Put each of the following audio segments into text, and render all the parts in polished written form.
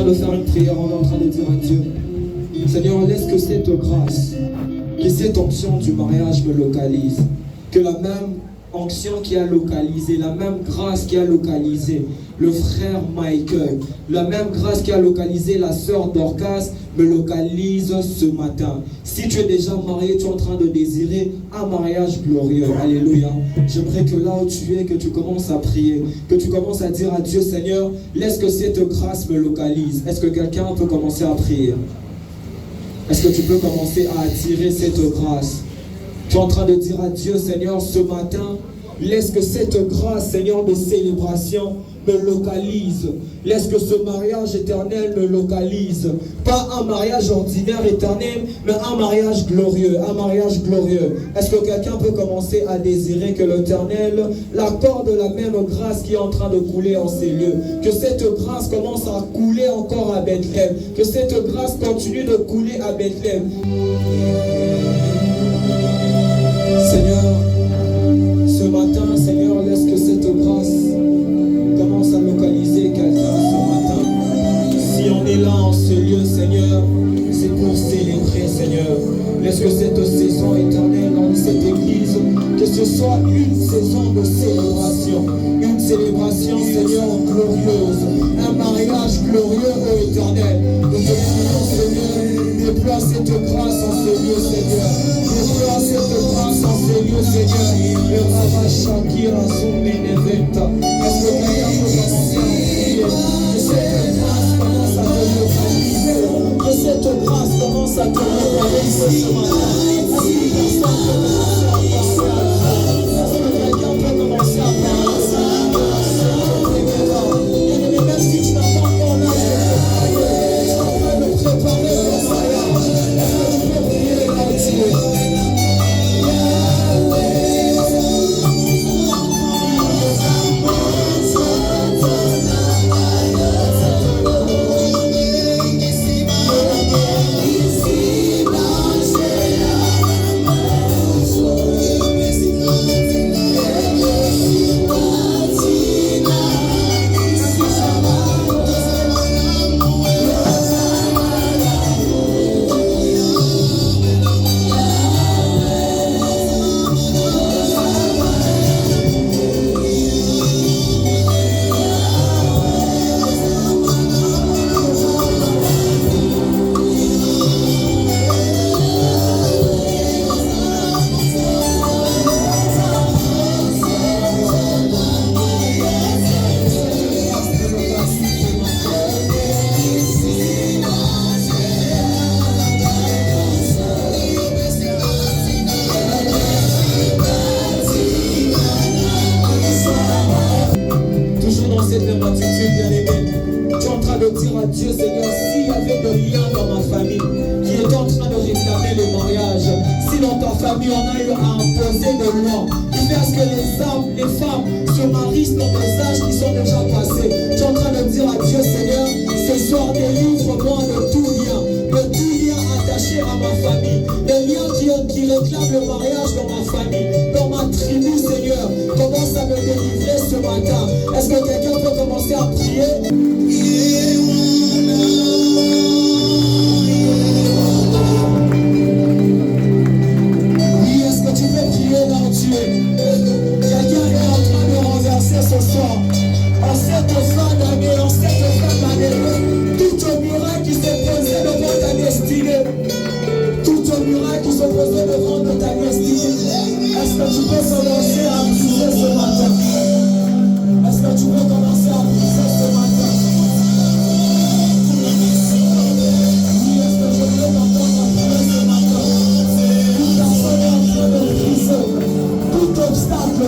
de faire une prière, on est en train de dire à Dieu, Seigneur, laisse que cette grâce, que cette onction du mariage me localise. Que la même onction qui a localisé, la même grâce qui a localisé le frère Michael, la même grâce qui a localisé la sœur Dorcas, me localise ce matin. Si tu es déjà marié, tu es en train de désirer un mariage glorieux. Alléluia. J'aimerais que là où tu es, que tu commences à prier, que tu commences à dire à Dieu, Seigneur, laisse que cette grâce me localise. Est-ce que quelqu'un peut commencer à prier? Est-ce que tu peux commencer à attirer cette grâce? Tu es en train de dire à Dieu, Seigneur, ce matin, laisse que cette grâce, Seigneur, de célébration me localise. Laisse que ce mariage éternel me localise. Pas un mariage ordinaire éternel, mais un mariage glorieux. Un mariage glorieux. Est-ce que quelqu'un peut commencer à désirer que l'Éternel l'accorde la même grâce qui est en train de couler en ces lieux? Que cette grâce commence à couler encore à Bethléem. Que cette grâce continue de couler à Bethléem. Seigneur, ce matin, Seigneur, laisse que cette grâce commence à localiser quelqu'un ce matin. Si on est là en ce lieu, Seigneur, c'est pour célébrer, Seigneur. Laisse que cette saison éternelle dans cette église, que ce soit une saison de célébration. Une célébration, Seigneur, glorieuse. Un mariage glorieux au éternel. Nous te prions, Seigneur, déploie cette grâce en ce lieu, Seigneur. Déploie cette grâce en ce lieu, Seigneur. Le Rava Shakira Zoumeneventa. Est-ce que quelqu'un peut commencer à prier? Que cette grâce commence à te localiser. Que cette grâce commence à te localiser ce matin. Est-ce que personne peut commencer à parler? Est-ce que quelqu'un peut commencer à parler? Même si tu n'as pas encore l'âge de te préparer au mariage, est-ce que tu peux prier là où tu es? Dieu, Seigneur, s'il y avait des liens dans ma famille qui étaient en train de réclamer le mariage, si dans ta famille on a eu à imposer des lois qui fait à ce que les hommes, les femmes se marient dans des âges qui sont déjà passés, tu es en train de dire à Dieu, Seigneur, ce soir délivre-moi de tout lien attaché à ma famille, les liens qui réclament le mariage dans ma famille, dans ma tribu, Seigneur. Commence à me délivrer ce matin. Est-ce que quelqu'un peut commencer à prier? Ce soir, en cette fin d'année, tout au miracle qui s'est posé devant ta destinée, tout au miracle qui s'est posé devant ta destinée, est-ce que tu peux commencer à briser ce matin? Est-ce que tu peux commencer à briser ce matin? Oui, est-ce que je peux t'entendre à prier ce matin? Toute personne est en train de briser tout obstacle,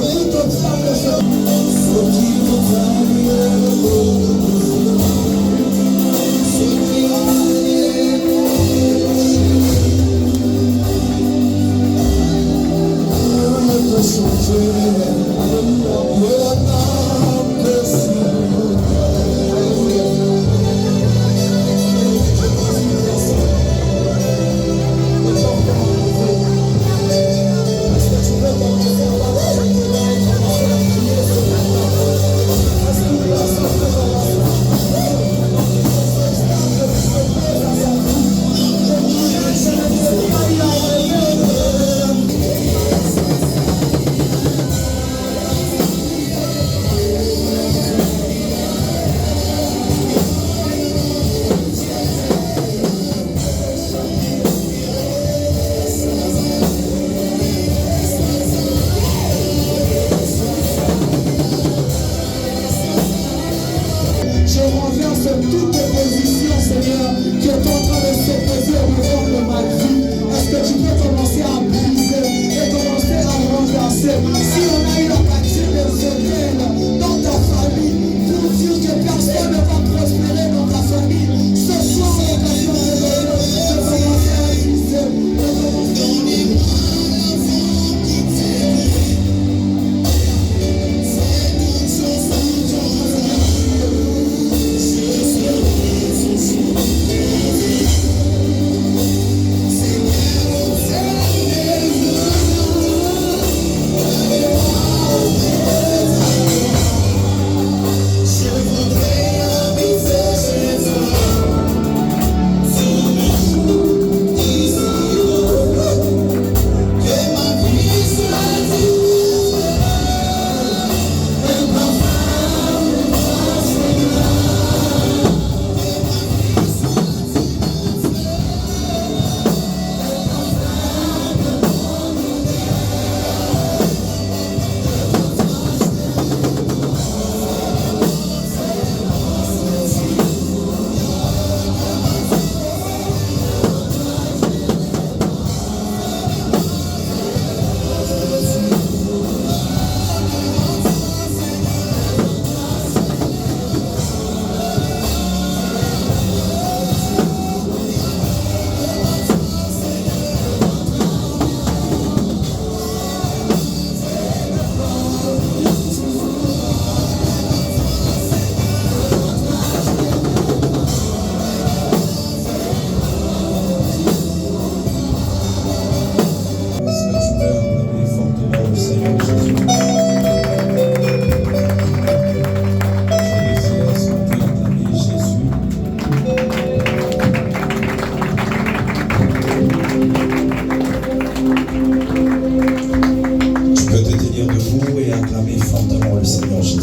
acclamons le Seigneur Jésus.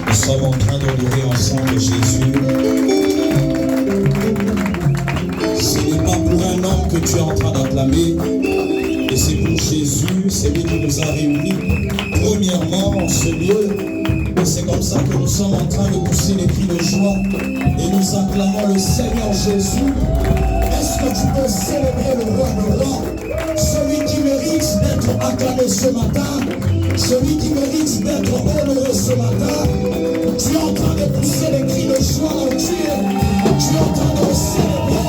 Nous sommes en train d'adorer ensemble Jésus. Ce n'est pas pour un homme que tu es en train d'acclamer, et c'est pour Jésus, c'est lui qui nous a réunis. Premièrement, en ce lieu, et c'est comme ça que nous sommes en train de pousser les cris de joie, et nous acclamons le Seigneur Jésus. Est-ce que tu peux célébrer le roi de rois, celui qui mérite d'être acclamé ce matin, celui qui mérite d'être honoré ce matin? Tu es en train de pousser les cris de joie dans Dieu, tu es en train de le célébrer,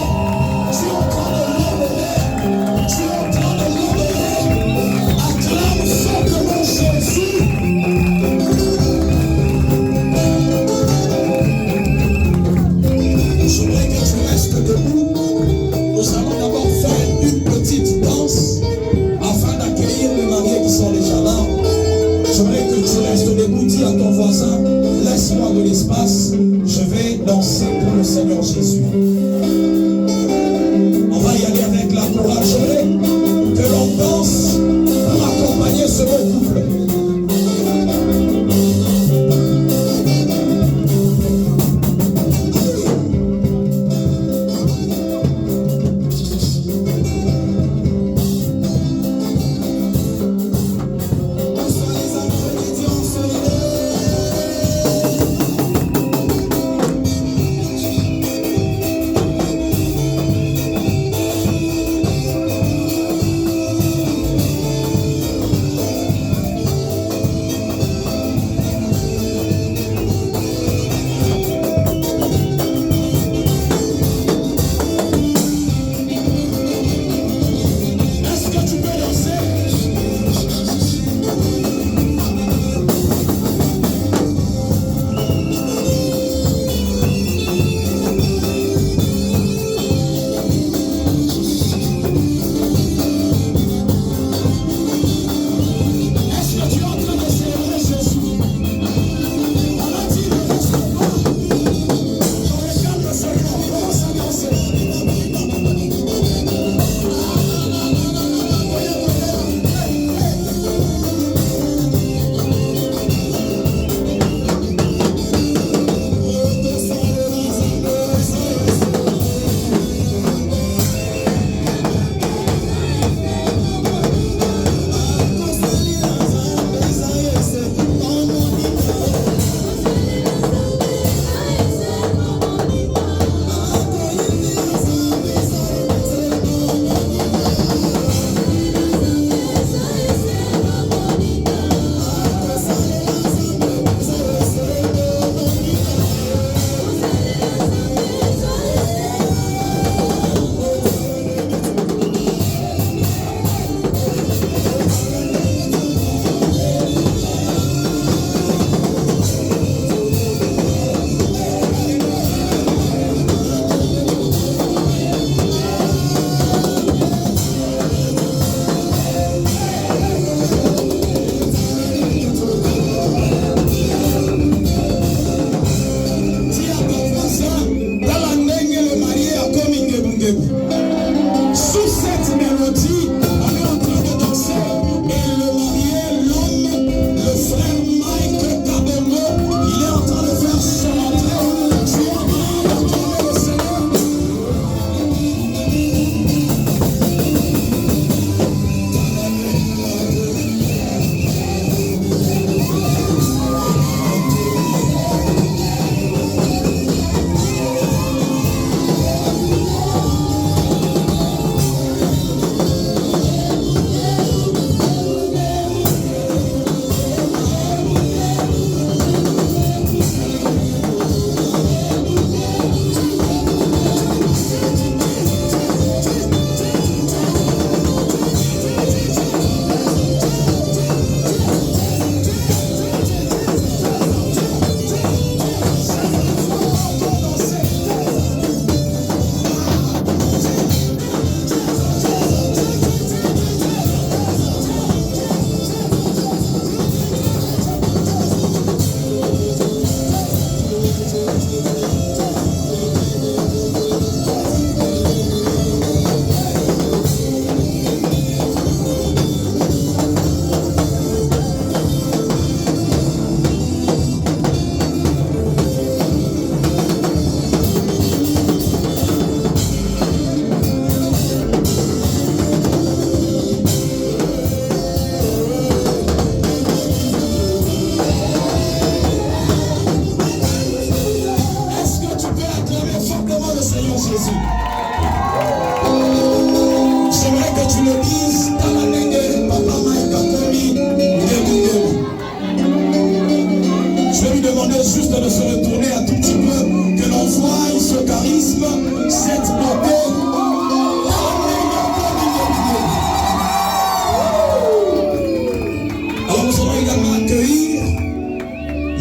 tu es en train de l'honorer, tu es en train de l'honorer. Acclame simplement Jésus. Je voudrais que tu restes debout. Nous allons d'abord faire une petite danse afin d'accueillir les mariés qui sont déjà là. Je voudrais que tu restes debout. Dis à ton voisin, laisse-moi de l'espace. Je vais danser pour le Seigneur Jésus. On va y aller avec la chorale. Je voudrais que l'on danse pour accompagner ce beau couple.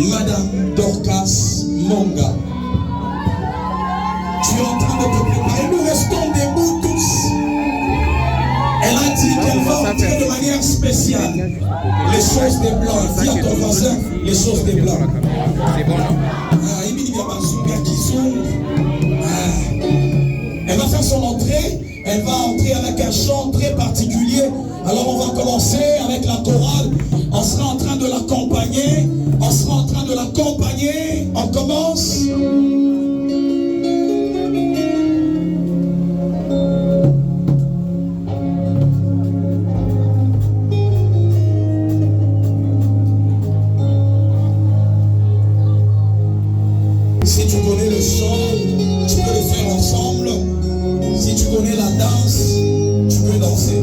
Madame Dorcas Monga. Tu es en train de te préparer. Nous restons debout tous. Elle a dit qu'elle va entrer de manière spéciale. Les choses des blancs. Dis à ton voisin, les choses des blancs. C'est bon, elle va faire son entrée. Elle va entrer avec un chant très particulier. Alors on va commencer avec la chorale. On sera en train de l'accompagner. On sera en train de l'accompagner. On commence. Si tu connais le chant, tu peux le faire ensemble. Si tu connais la danse, tu peux danser.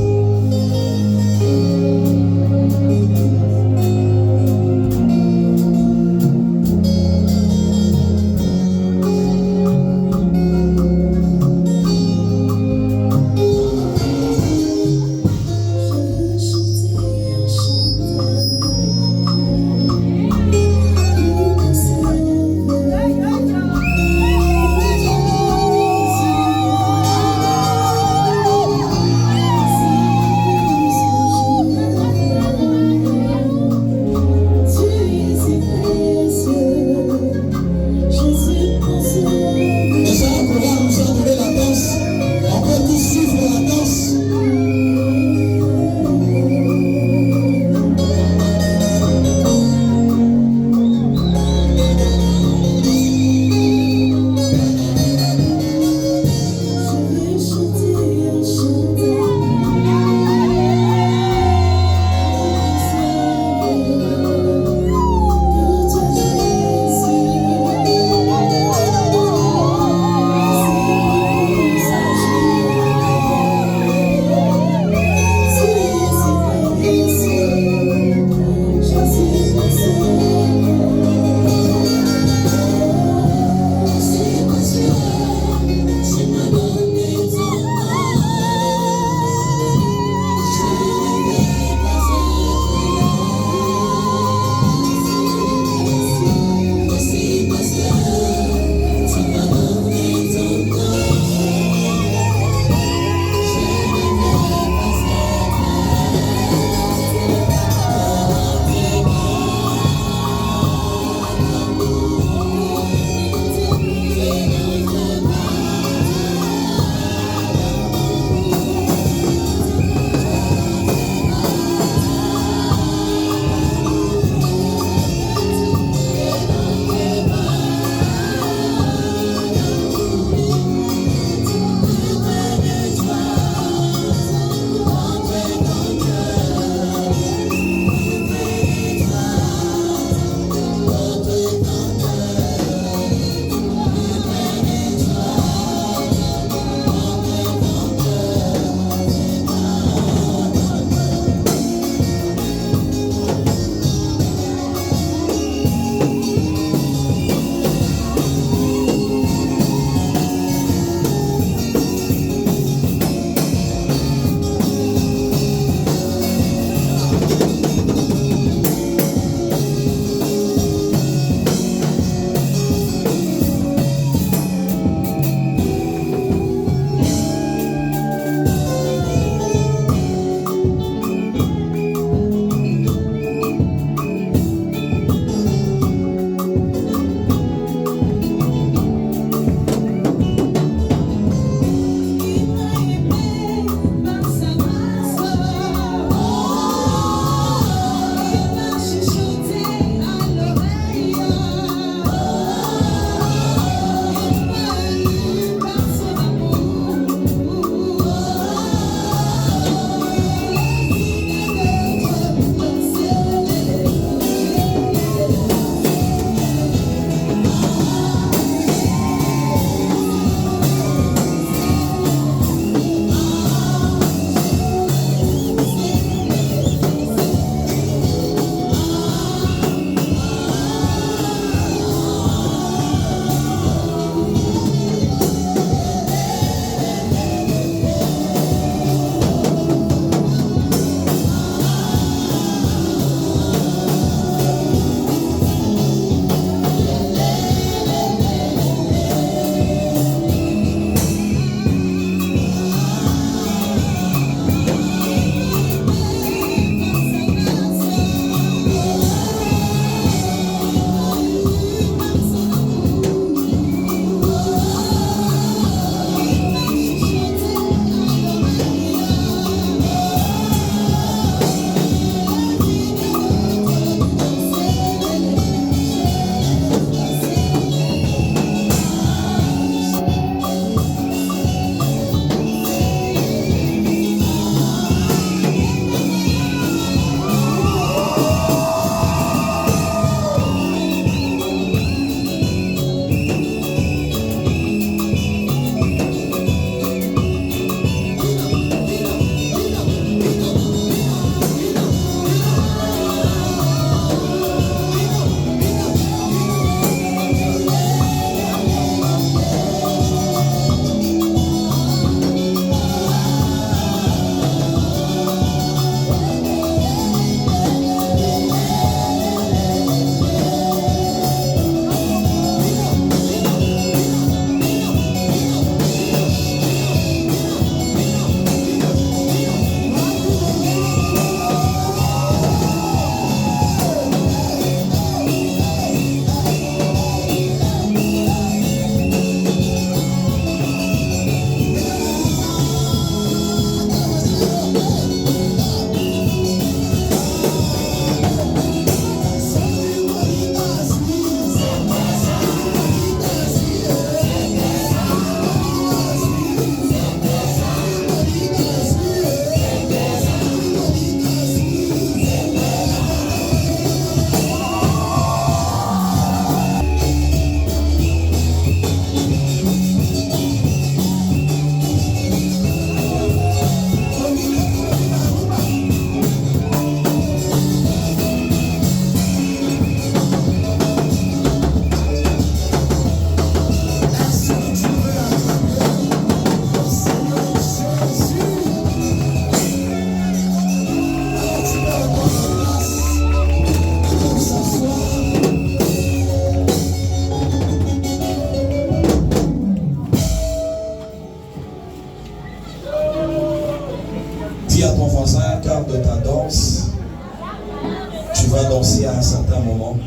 commencer à un certain moment.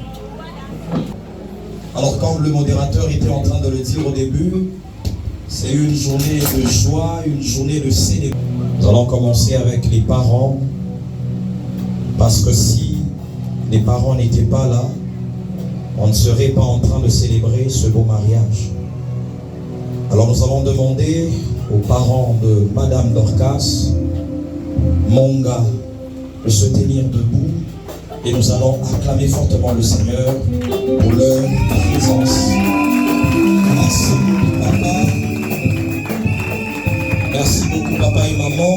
Alors comme le modérateur était en train de le dire au début, c'est une journée de joie, une journée de célébration. Nous allons commencer avec les parents, parce que si les parents n'étaient pas là, on ne serait pas en train de célébrer ce beau mariage. Alors nous allons demander aux parents de Madame Dorcas, Monga, de se tenir debout et nous allons acclamer fortement le Seigneur pour leur présence. Merci papa. Merci beaucoup papa et maman.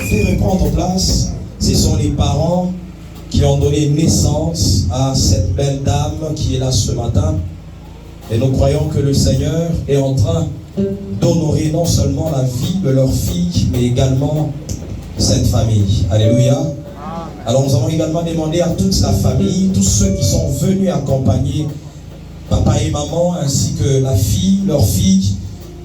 Faites reprendre place. Ce sont les parents qui ont donné naissance à cette belle dame qui est là ce matin. Et nous croyons que le Seigneur est en train d'honorer non seulement la vie de leur fille, mais également cette famille. Alléluia. Alors nous allons également demander à toute la famille, tous ceux qui sont venus accompagner papa et maman, ainsi que la fille, leur fille,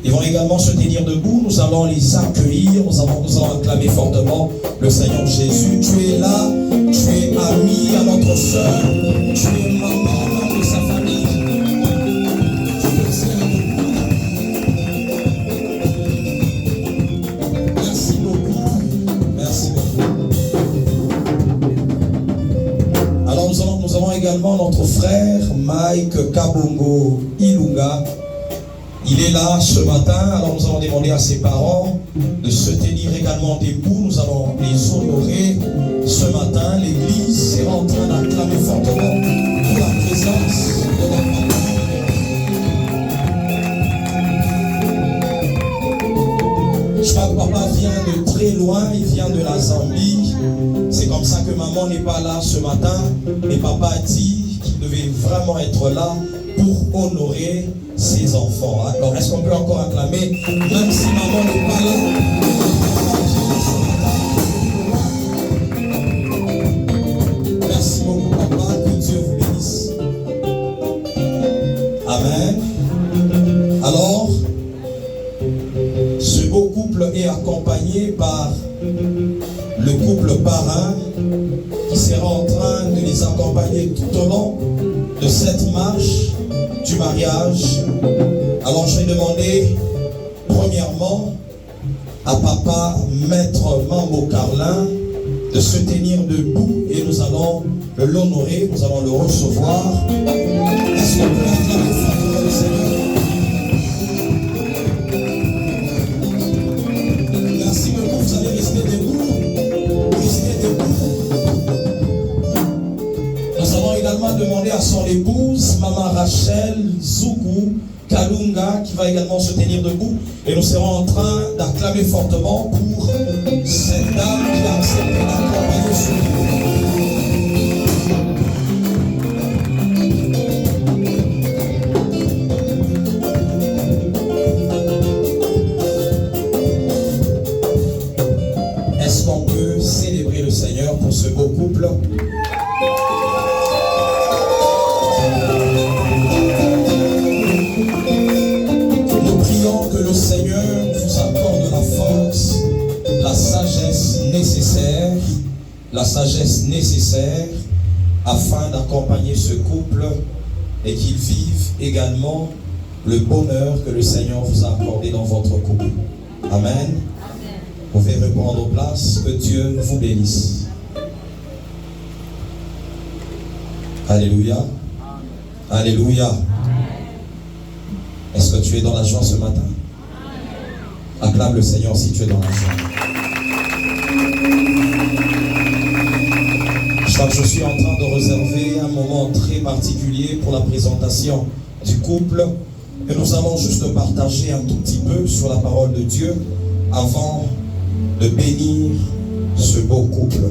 ils vont également se tenir debout. Nous allons les accueillir, nous allons acclamer fortement le Seigneur Jésus. Tu es là, tu es ami à notre soeur, tu es maman de sa famille. Tu peux te tenir debout. Merci beaucoup. Merci beaucoup. Alors nous avons également notre frère Mike Kabongo Ilunga. Il est là ce matin. Alors nous allons demander à ses parents de se tenir également debout. Nous allons les honorer ce matin. L'église est en train d'acclamer fortement pour la présence de notre papa. Je crois que papa vient de très loin, il vient de la Zambie. C'est comme ça que maman n'est pas là ce matin. Et papa a dit qu'il devait vraiment être là pour honorer ses enfants. Alors, est-ce qu'on peut encore acclamer, même si maman n'est pas là? Merci beaucoup, papa. Que Dieu vous bénisse. Amen. Alors, ce beau couple est accompagné par le couple parrain qui sera en train de les accompagner tout au long de cette marche du mariage. Alors je vais demander premièrement à papa maître Mambo Carlin de se tenir debout et nous allons l'honorer, nous allons le recevoir. Est-ce qu'on peut acclamer fortement le Seigneur? Merci beaucoup, vous allez rester debout. Restez debout. Nous allons également demander à son épouse, Maman Rachel Zoukou Kalunga, qui va également se tenir debout. Et nous serons en train d'acclamer fortement pour cette dame qui a accepté d'accompagner ce couple. Est-ce qu'on peut célébrer le Seigneur pour ce beau couple? Que le Seigneur vous accorde la sagesse nécessaire afin d'accompagner ce couple et qu'ils vivent également le bonheur que le Seigneur vous a accordé dans votre couple. Amen. Vous pouvez reprendre place. Que Dieu vous bénisse. Alléluia. Alléluia. Est-ce que tu es dans la joie ce matin? Acclame le Seigneur si tu es dans la joie. Je crois que je suis en train de réserver un moment très particulier pour la présentation du couple. Et nous allons juste partager un tout petit peu sur la parole de Dieu avant de bénir ce beau couple.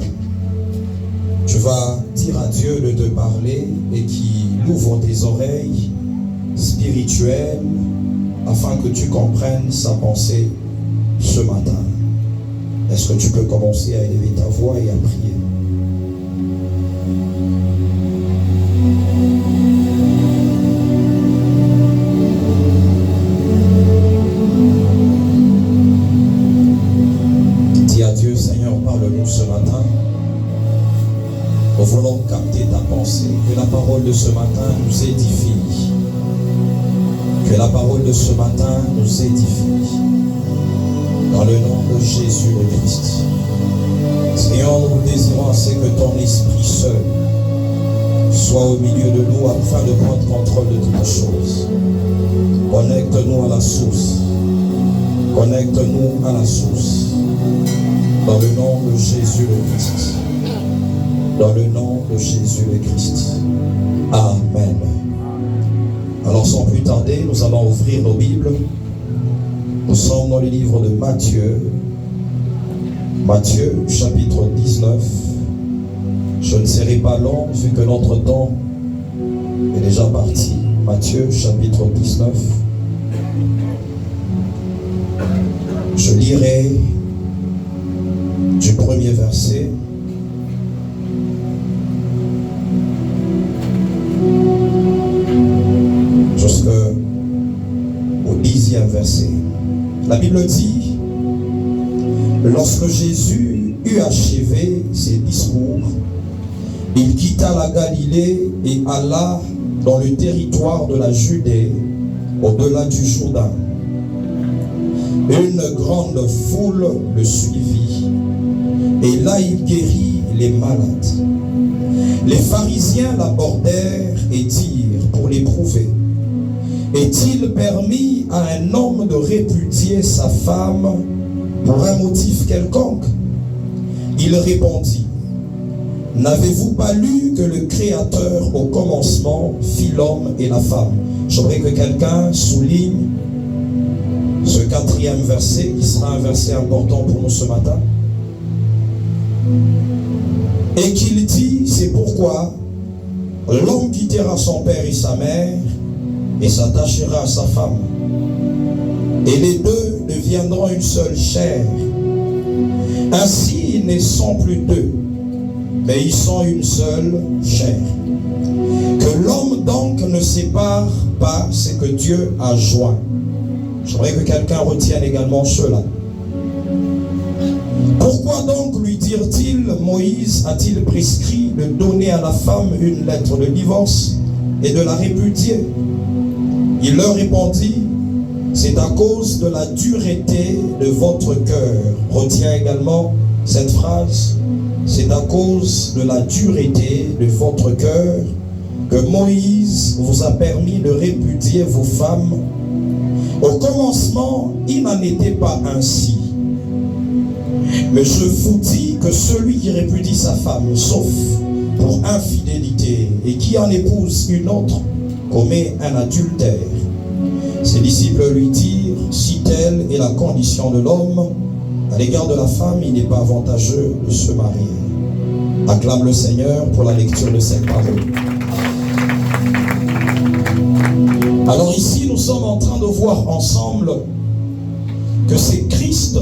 Tu vas dire à Dieu de te parler et qu'il ouvre tes oreilles spirituelles afin que tu comprennes sa pensée ce matin. Est-ce que tu peux commencer à élever ta voix et à prier? Dis à Dieu, Seigneur, parle-nous ce matin. Nous voulons capter ta pensée. verset, que la parole de ce matin nous édifie. Que la parole de ce matin nous édifie. Dans le nom de Jésus le Christ. Seigneur, nous désirons assez que ton esprit seul soit au milieu de nous afin de prendre contrôle de toutes choses. Connecte-nous à la source. Connecte-nous à la source. Dans le nom de Jésus le Christ. Dans le nom de Jésus le Christ. Amen. Alors sans plus tarder, nous allons ouvrir nos Bibles. Nous sommes dans le livre de Matthieu. Matthieu, chapitre 19. Je ne serai pas long, vu que notre temps est déjà parti. Matthieu, chapitre 19. Je lirai du premier verset jusqu'au 10e verset. La Bible dit: lorsque Jésus eut achevé ses discours, il quitta la Galilée et alla dans le territoire de la Judée, au-delà du Jourdain. Une grande foule le suivit, et là il guérit les malades. Les pharisiens l'abordèrent et dirent pour l'éprouver: est-il permis à un homme de répudier sa femme pour un motif quelconque? Il répondit: n'avez-vous pas lu que le Créateur au commencement fit l'homme et la femme? J'aimerais que quelqu'un souligne ce 4e verset qui sera un verset important pour nous ce matin. Et qu'il dit: c'est pourquoi l'homme quittera son père et sa mère et s'attachera à sa femme, et les deux deviendront une seule chair. Ainsi ils ne sont plus deux, mais ils sont une seule chair. Que l'homme donc ne sépare pas ce que Dieu a joint. J'aimerais que quelqu'un retienne également cela. Pourquoi donc lui dirent-ils: Moïse a-t-il prescrit de donner à la femme une lettre de divorce et de la répudier? Il leur répondit: c'est à cause de la dureté de votre cœur. Retiens également cette phrase: c'est à cause de la dureté de votre cœur que Moïse vous a permis de répudier vos femmes. Au commencement, il n'en était pas ainsi. Mais je vous dis que celui qui répudie sa femme, sauf pour infidélité, et qui en épouse une autre, commet un adultère. Ses disciples lui dirent: si telle est la condition de l'homme, à l'égard de la femme, il n'est pas avantageux de se marier. Acclame le Seigneur pour la lecture de cette parole. Alors ici, nous sommes en train de voir ensemble que c'est Christ,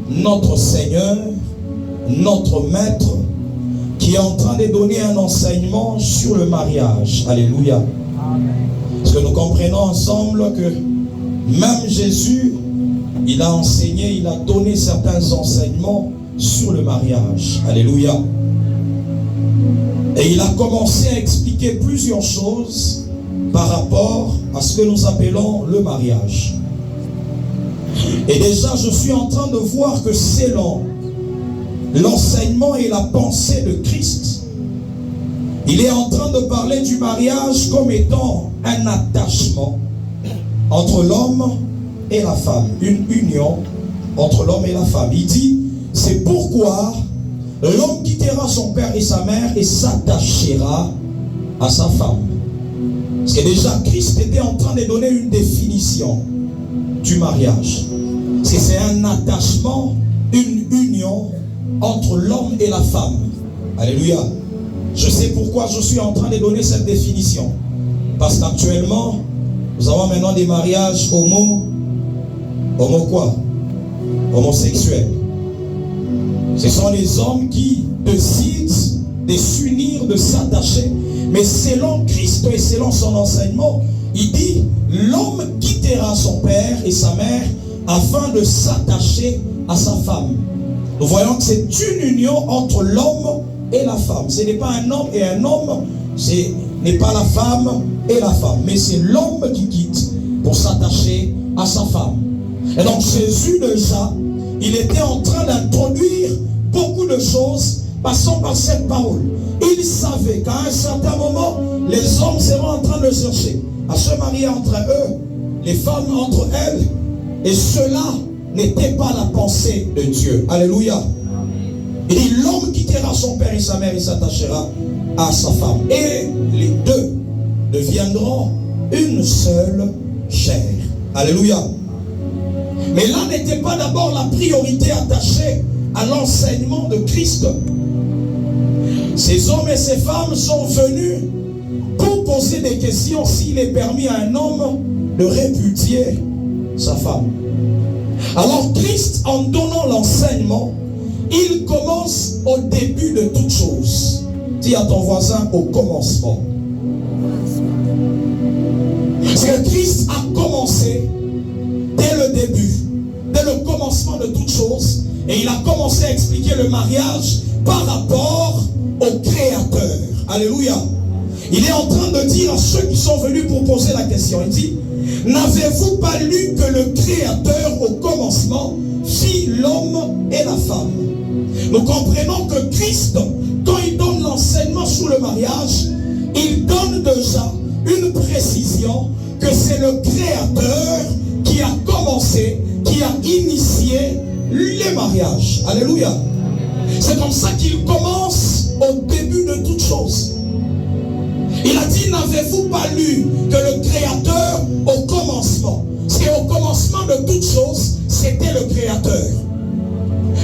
notre Seigneur, notre Maître, qui est en train de donner un enseignement sur le mariage. Alléluia. Parce que nous comprenons ensemble que même Jésus, il a enseigné, il a donné certains enseignements sur le mariage. Alléluia. Et il a commencé à expliquer plusieurs choses par rapport à ce que nous appelons le mariage. Et déjà, je suis en train de voir que selon l'enseignement et la pensée de Christ, il est en train de parler du mariage comme étant un attachement entre l'homme et la femme, une union entre l'homme et la femme. Il dit: c'est pourquoi l'homme quittera son père et sa mère et s'attachera à sa femme. Parce que déjà Christ était en train de donner une définition du mariage. Parce que c'est un attachement, une union entre l'homme et la femme. Alléluia. Je sais pourquoi je suis en train de donner cette définition. Parce qu'actuellement, nous avons maintenant des mariages homosexuels. Ce sont les hommes qui décident de s'unir, de s'attacher. Mais selon Christ et selon son enseignement, il dit: l'homme quittera son père et sa mère afin de s'attacher à sa femme. Nous voyons que c'est une union entre l'homme et la femme. Ce n'est pas un homme et un homme Ce n'est pas la femme et la femme, mais c'est l'homme qui quitte pour s'attacher à sa femme. Et donc Jésus déjà, il était en train d'introduire beaucoup de choses passant par cette parole. Il savait qu'à un certain moment, les hommes seront en train de chercher à se marier entre eux, les femmes entre elles, et cela n'était pas la pensée de Dieu. Alléluia. Il dit, l'homme quittera son père et sa mère et s'attachera à sa femme. Et les deux deviendront une seule chair. Alléluia. Mais là n'était pas d'abord la priorité attachée à l'enseignement de Christ. Ces hommes et ces femmes sont venus pour poser des questions s'il est permis à un homme de répudier sa femme. Alors Christ, en donnant l'enseignement, il commence au début de toute chose. Dis à ton voisin, au commencement. Parce que Christ a commencé dès le début, dès le commencement de toute chose, et il a commencé à expliquer le mariage par rapport au Créateur. Alléluia. Il est en train de dire à ceux qui sont venus pour poser la question, il dit, n'avez-vous pas lu que le Créateur au commencement fit l'homme et la femme? Nous comprenons que Christ, quand il donne l'enseignement sur le mariage, il donne déjà une précision que c'est le Créateur qui a commencé, qui a initié les mariages. Alléluia. C'est comme ça qu'il commence au début de toute chose. Il a dit, n'avez-vous pas lu que le Créateur au commencement, parce qu'au commencement de toute chose, c'était le Créateur.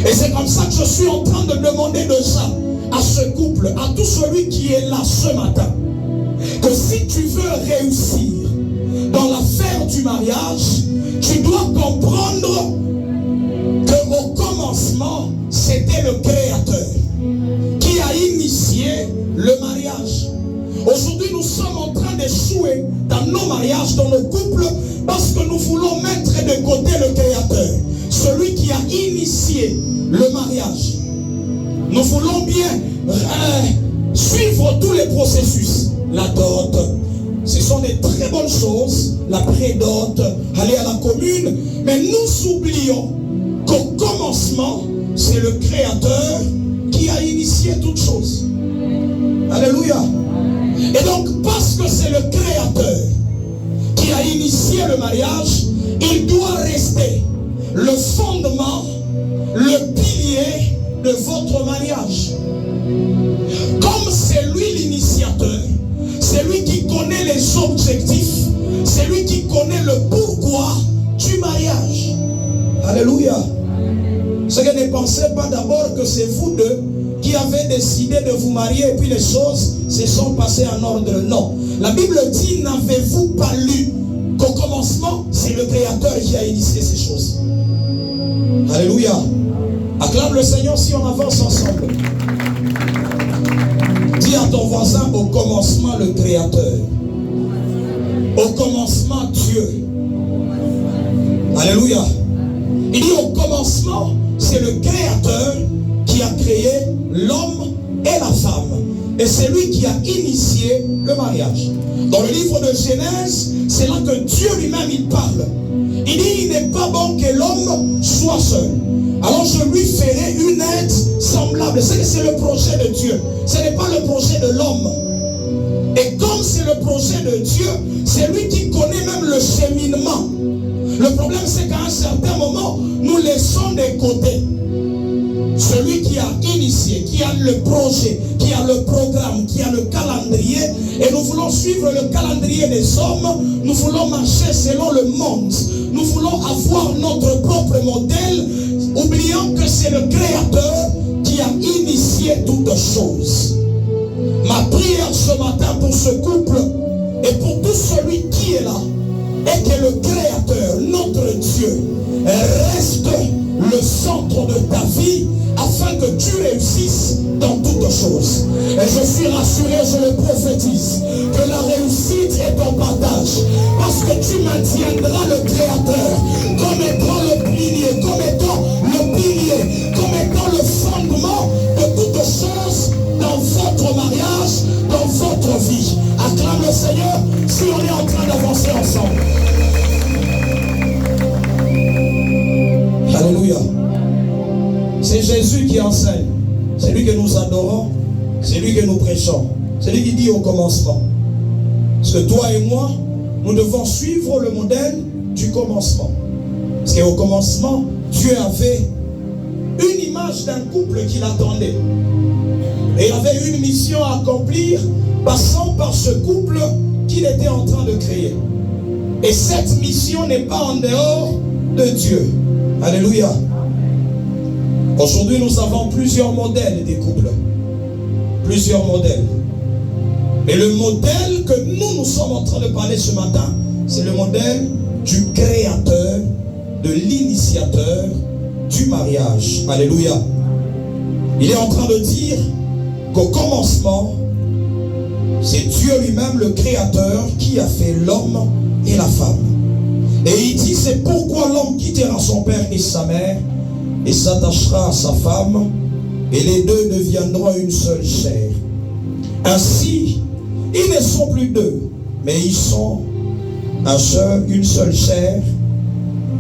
Et c'est comme ça que je suis en train de demander déjà à ce couple, à tout celui qui est là ce matin, que si tu veux réussir dans l'affaire du mariage, tu dois comprendre qu'au commencement, c'était le Créateur qui a initié le mariage. Aujourd'hui, nous sommes en train d'échouer dans nos mariages, dans nos couples, parce que nous voulons mettre de côté le Créateur, celui qui a initié le mariage. Nous voulons bien suivre tous les processus. La dot, ce sont des très bonnes choses, la pré-dot, aller à la commune, mais nous oublions qu'au commencement, c'est le Créateur qui a initié toutes choses. Alléluia. Et donc, parce que c'est le Créateur qui a initié le mariage, il doit rester le fondement, le pilier de votre mariage. Comme c'est lui l'initiateur, c'est lui qui connaît les objectifs, c'est lui qui connaît le pourquoi du mariage. Alléluia. Ce que ne pensez pas d'abord que c'est vous deux qui avez décidé de vous marier et puis les choses se sont passées en ordre. Non. La Bible dit, n'avez-vous pas lu qu'au commencement, c'est le Créateur qui a initié ces choses. Alléluia. Acclame le Seigneur si on avance ensemble. Dis à ton voisin, au commencement, le Créateur. Au commencement, Dieu. Alléluia. Il dit au commencement, c'est le Créateur qui a créé l'homme et la femme. Et c'est lui qui a initié le mariage. Dans le livre de Genèse, c'est là que Dieu lui-même il parle. Il dit, il n'est pas bon que l'homme soit seul. Alors je lui ferai une aide semblable. C'est le projet de Dieu. Ce n'est pas le projet de l'homme. Et comme c'est le projet de Dieu, c'est lui qui connaît même le cheminement. Le problème c'est qu'à un certain moment, nous laissons de côté celui qui a initié, qui a le projet, qui a le programme, qui a le calendrier, et nous voulons suivre le calendrier des hommes, nous voulons marcher selon le monde, nous voulons avoir notre propre modèle, oubliant que c'est le Créateur qui a initié toutes choses. Ma prière ce matin pour ce couple et pour tout celui qui est là, est que le Créateur, notre Dieu, reste le centre de ta vie afin que tu réussisses dans toutes choses. Et je suis rassuré, je le prophétise, que la réussite est ton partage, parce que tu maintiendras le Créateur comme étant le pilier, comme étant le fondement de toutes choses dans votre mariage, dans votre vie. ensemble. Alléluia. C'est Jésus qui enseigne. C'est lui que nous adorons. C'est lui que nous prêchons. C'est lui qui dit au commencement. Parce que toi et moi, nous devons suivre le modèle du commencement. Parce qu'au commencement, Dieu avait une image d'un couple qui l'attendait. Et il avait une mission à accomplir, passant par ce couple qu'il était en train de créer. Et cette mission n'est pas en dehors de Dieu. Alléluia. Aujourd'hui, nous avons plusieurs modèles des couples. Plusieurs modèles. Et le modèle que nous sommes en train de parler ce matin, c'est le modèle du créateur, de l'initiateur du mariage. Alléluia. Il est en train de dire qu'au commencement, c'est Dieu lui-même, le créateur, qui a fait l'homme et la femme. Et il dit, c'est pourquoi l'homme quittera son père et sa mère et s'attachera à sa femme, et les deux deviendront une seule chair. Ainsi, ils ne sont plus deux, mais ils sont une seule chair.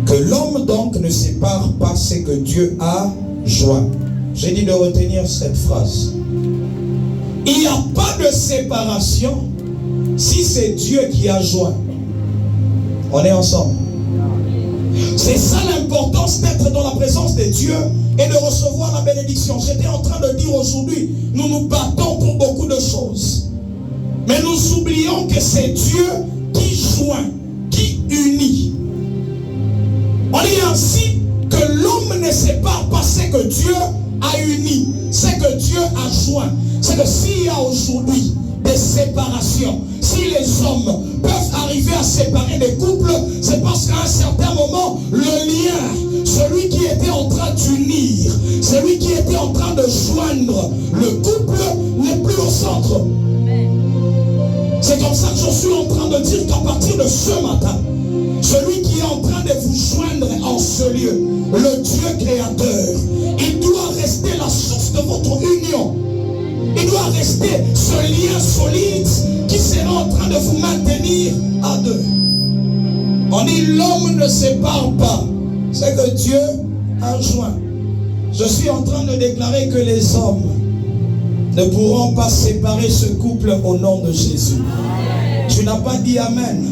Que l'homme donc ne sépare pas ce que Dieu a joint. J'ai dit de retenir cette phrase. Il n'y a pas de séparation si c'est Dieu qui a joint. On est ensemble. C'est ça l'importance d'être dans la présence de Dieu et de recevoir la bénédiction. J'étais en train de dire aujourd'hui, nous nous battons pour beaucoup de choses. Mais nous oublions que c'est Dieu qui joint, qui unit. On dit ainsi que l'homme ne sépare pas ce que Dieu a uni, ce que Dieu a joint. C'est que s'il y a aujourd'hui des séparations, si les hommes peuvent arriver à séparer des couples, c'est parce qu'à un certain moment, le lien, celui qui était en train d'unir, celui qui était en train de joindre le couple, n'est plus au centre. C'est comme ça que je suis en train de dire qu'à partir de ce matin, celui qui est en train de vous joindre en ce lieu, le Dieu créateur, il doit rester la source de votre union. Il doit rester ce lien solide qui sera en train de vous maintenir à deux. On dit l'homme ne sépare pas ce que Dieu a joint. Je suis en train de déclarer que les hommes ne pourront pas séparer ce couple au nom de Jésus. Tu n'as pas dit Amen.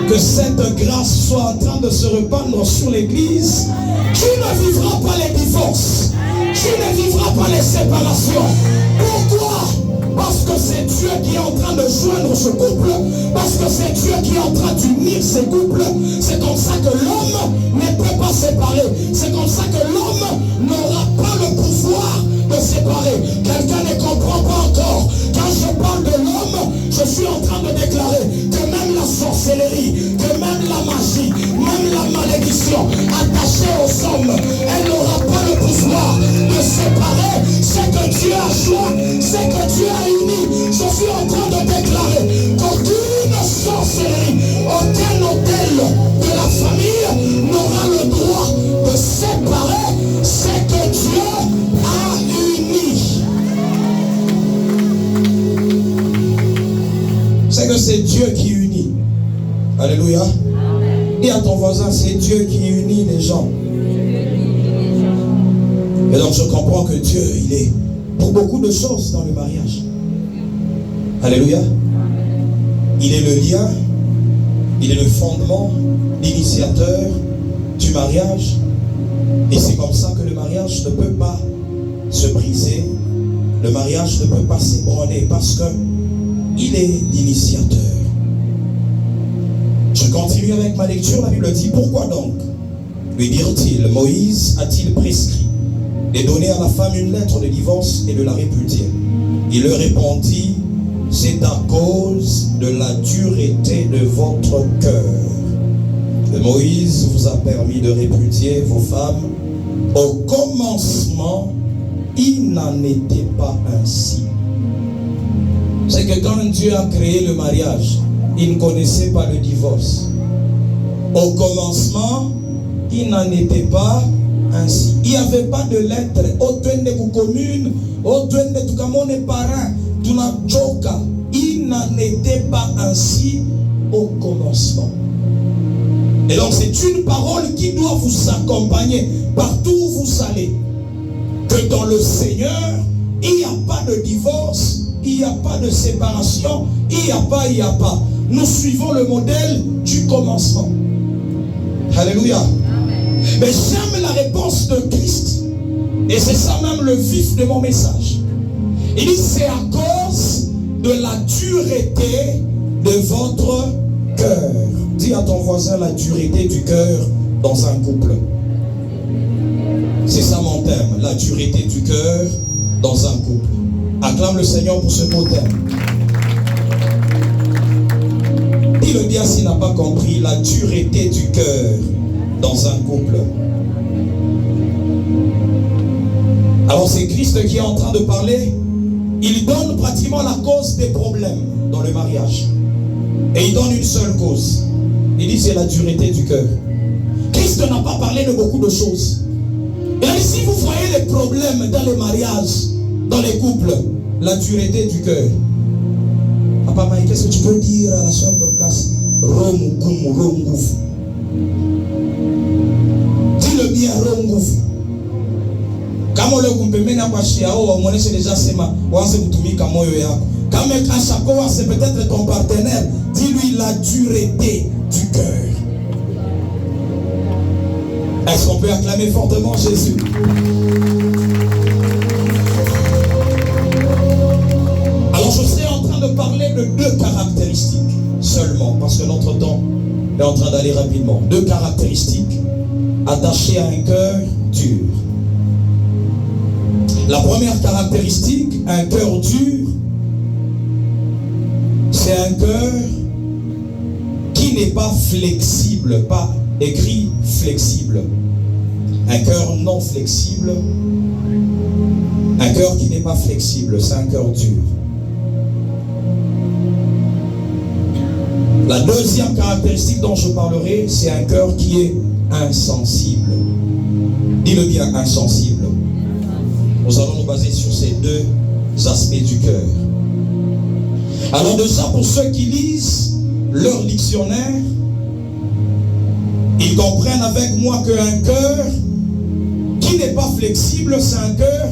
Que cette grâce soit en train de se répandre sur l'église. Tu ne vivras pas les divorces. Tu ne vivras pas les séparations. Pourquoi? Parce que c'est Dieu qui est en train de joindre ce couple. Parce que c'est Dieu qui est en train d'unir ces couples. C'est comme ça que l'homme ne peut pas séparer. C'est comme ça que l'homme n'aura pas le pouvoir de séparer. Quelqu'un ne comprend pas encore. Quand je parle de l'homme, je suis en train de déclarer que même la sorcellerie, que même la magie, même la malédiction attachée aux hommes, elle n'aura pas le pouvoir de séparer ce que Dieu a joint, ce que Dieu a uni. Je suis en train de déclarer qu'aucune sorcellerie, aucun hôtel de la famille n'aura le droit de séparer ce que Dieu a uni. C'est que c'est Dieu qui unit. Alléluia. Dis à ton voisin, c'est Dieu qui unit les gens. Et donc je comprends que Dieu, il est pour beaucoup de choses dans le mariage. Alléluia. Il est le lien, il est le fondement, l'initiateur du mariage. Et c'est comme ça que le mariage ne peut pas se briser. Le mariage ne peut pas s'ébranler parce que il est l'initiateur. Je continue avec ma lecture. La Bible dit, pourquoi donc, lui dirent-ils, Moïse a-t-il prescrit de donner à la femme une lettre de divorce et de la répudier? Il leur répondit, c'est à cause de la dureté de votre cœur que Moïse vous a permis de répudier vos femmes. Au commencement, il n'en était pas ainsi. C'est que quand Dieu a créé le mariage, il ne connaissait pas le divorce. Au commencement, il n'en était pas ainsi. Il n'y avait pas de lettre. Commune, il n'en était pas ainsi au commencement. Et donc c'est une parole qui doit vous accompagner partout où vous allez. Que dans le Seigneur, il n'y a pas de divorce, il n'y a pas de séparation, il n'y a pas. Nous suivons le modèle du commencement. Alléluia. Mais j'aime la réponse de Christ. Et c'est ça même le vif de mon message. Il dit c'est à cause de la dureté de votre cœur. Dis à ton voisin la dureté du cœur dans un couple. C'est ça mon thème, la dureté du cœur dans un couple. Acclame le Seigneur pour ce beau thème. Dis-le bien s'il n'a pas compris, la dureté du cœur dans un couple. Alors c'est Christ qui est en train de parler. Il donne pratiquement la cause des problèmes dans le mariage. Et il donne une seule cause. Il dit c'est la dureté du cœur. Christ n'a pas parlé de beaucoup de choses. Il a dit si vous voyez les problèmes dans les mariages, dans les couples, la dureté du cœur. Papa Mike, qu'est-ce que tu peux dire à la soeur Dorcas? Rongouf. Dis-le bien, Rongouf. Kama ule kumpemena kwa shiao wamuoneshe déjà sema waanze kutumika moyo yako. Kama kashakoa c'est peut-être ton partenaire, dis-lui la dureté du cœur. Est-ce qu'on peut acclamer fortement Jésus? Alors je serai en train de parler de deux caractéristiques seulement, parce que notre temps est en train d'aller rapidement. Deux caractéristiques attachées à un cœur dur. La première caractéristique, un cœur dur, c'est un cœur qui n'est pas flexible, pas écrit flexible. Un cœur non flexible, un cœur qui n'est pas flexible, c'est un cœur dur. La deuxième caractéristique dont je parlerai, c'est un cœur qui est insensible. Dis-le bien, insensible. Nous allons nous baser sur ces deux aspects du cœur. Alors déjà, pour ceux qui lisent leur dictionnaire, ils comprennent avec moi qu'un cœur qui n'est pas flexible, c'est un cœur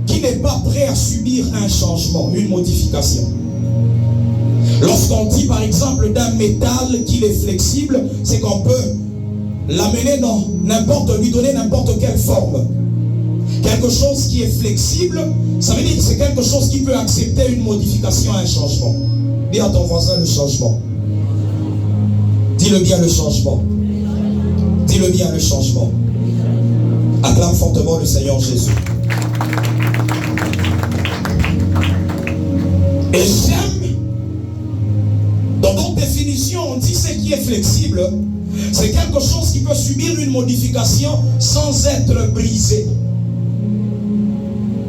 qui n'est pas prêt à subir un changement, une modification. Lorsqu'on dit par exemple d'un métal qu'il est flexible, c'est qu'on peut l'amener dans n'importe, lui donner n'importe quelle forme. Quelque chose qui est flexible, ça veut dire que c'est quelque chose qui peut accepter une modification, un changement. Dis à ton voisin le changement. Dis-le bien le changement. Dis-le bien le changement. Acclame fortement le Seigneur Jésus. Et j'aime, dans notre définition, on dit ce qui est flexible, c'est quelque chose qui peut subir une modification sans être brisé.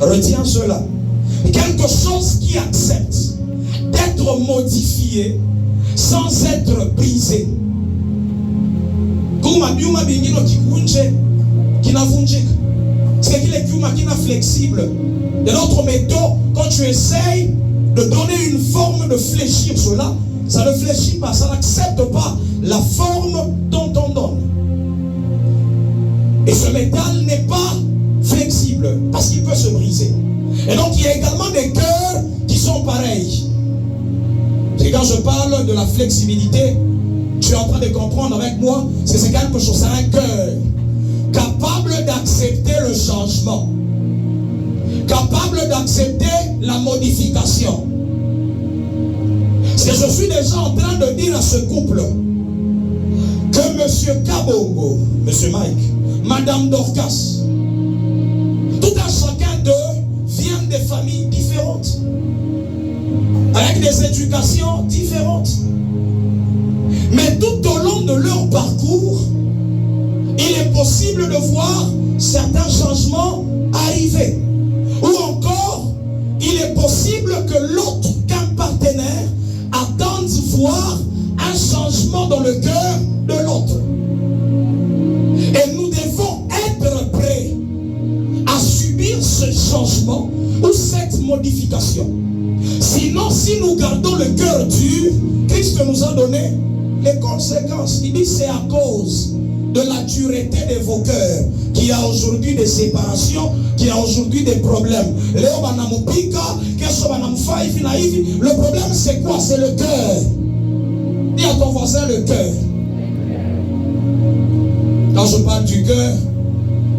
Retiens cela. Quelque chose qui accepte d'être modifié sans être brisé. C'est qu'il est flexible. De l'autre méthode, quand tu essayes de donner une forme de fléchir cela, ça ne fléchit pas, ça n'accepte pas la forme dont on donne. Et ce métal n'est pas flexible parce qu'il peut se briser. Et donc il y a également des cœurs qui sont pareils. Et quand je parle de la flexibilité, tu es en train de comprendre avec moi que c'est quelque chose, c'est un cœur capable d'accepter le changement, capable d'accepter la modification. C'est que je suis déjà en train de dire à ce couple que Monsieur Kabongo, Monsieur Mike, Madame Dorcas, tout un chacun d'eux viennent des familles différentes, avec des éducations différentes. Mais tout au long de leur parcours, il est possible de voir certains changements arriver. Ou encore, il est possible que l'autre, qu'un partenaire, attende voir un changement dans le cœur de l'autre. Et nous devons être prêts à subir ce changement ou cette modification. Sinon, si nous gardons le cœur dur, Christ nous a donné les conséquences. Il dit c'est à cause de la dureté de vos cœurs qu'il y a aujourd'hui des séparations, qu'il y a aujourd'hui des problèmes. Le problème c'est quoi? C'est le cœur. Dis à ton voisin le cœur. Quand je parle du cœur,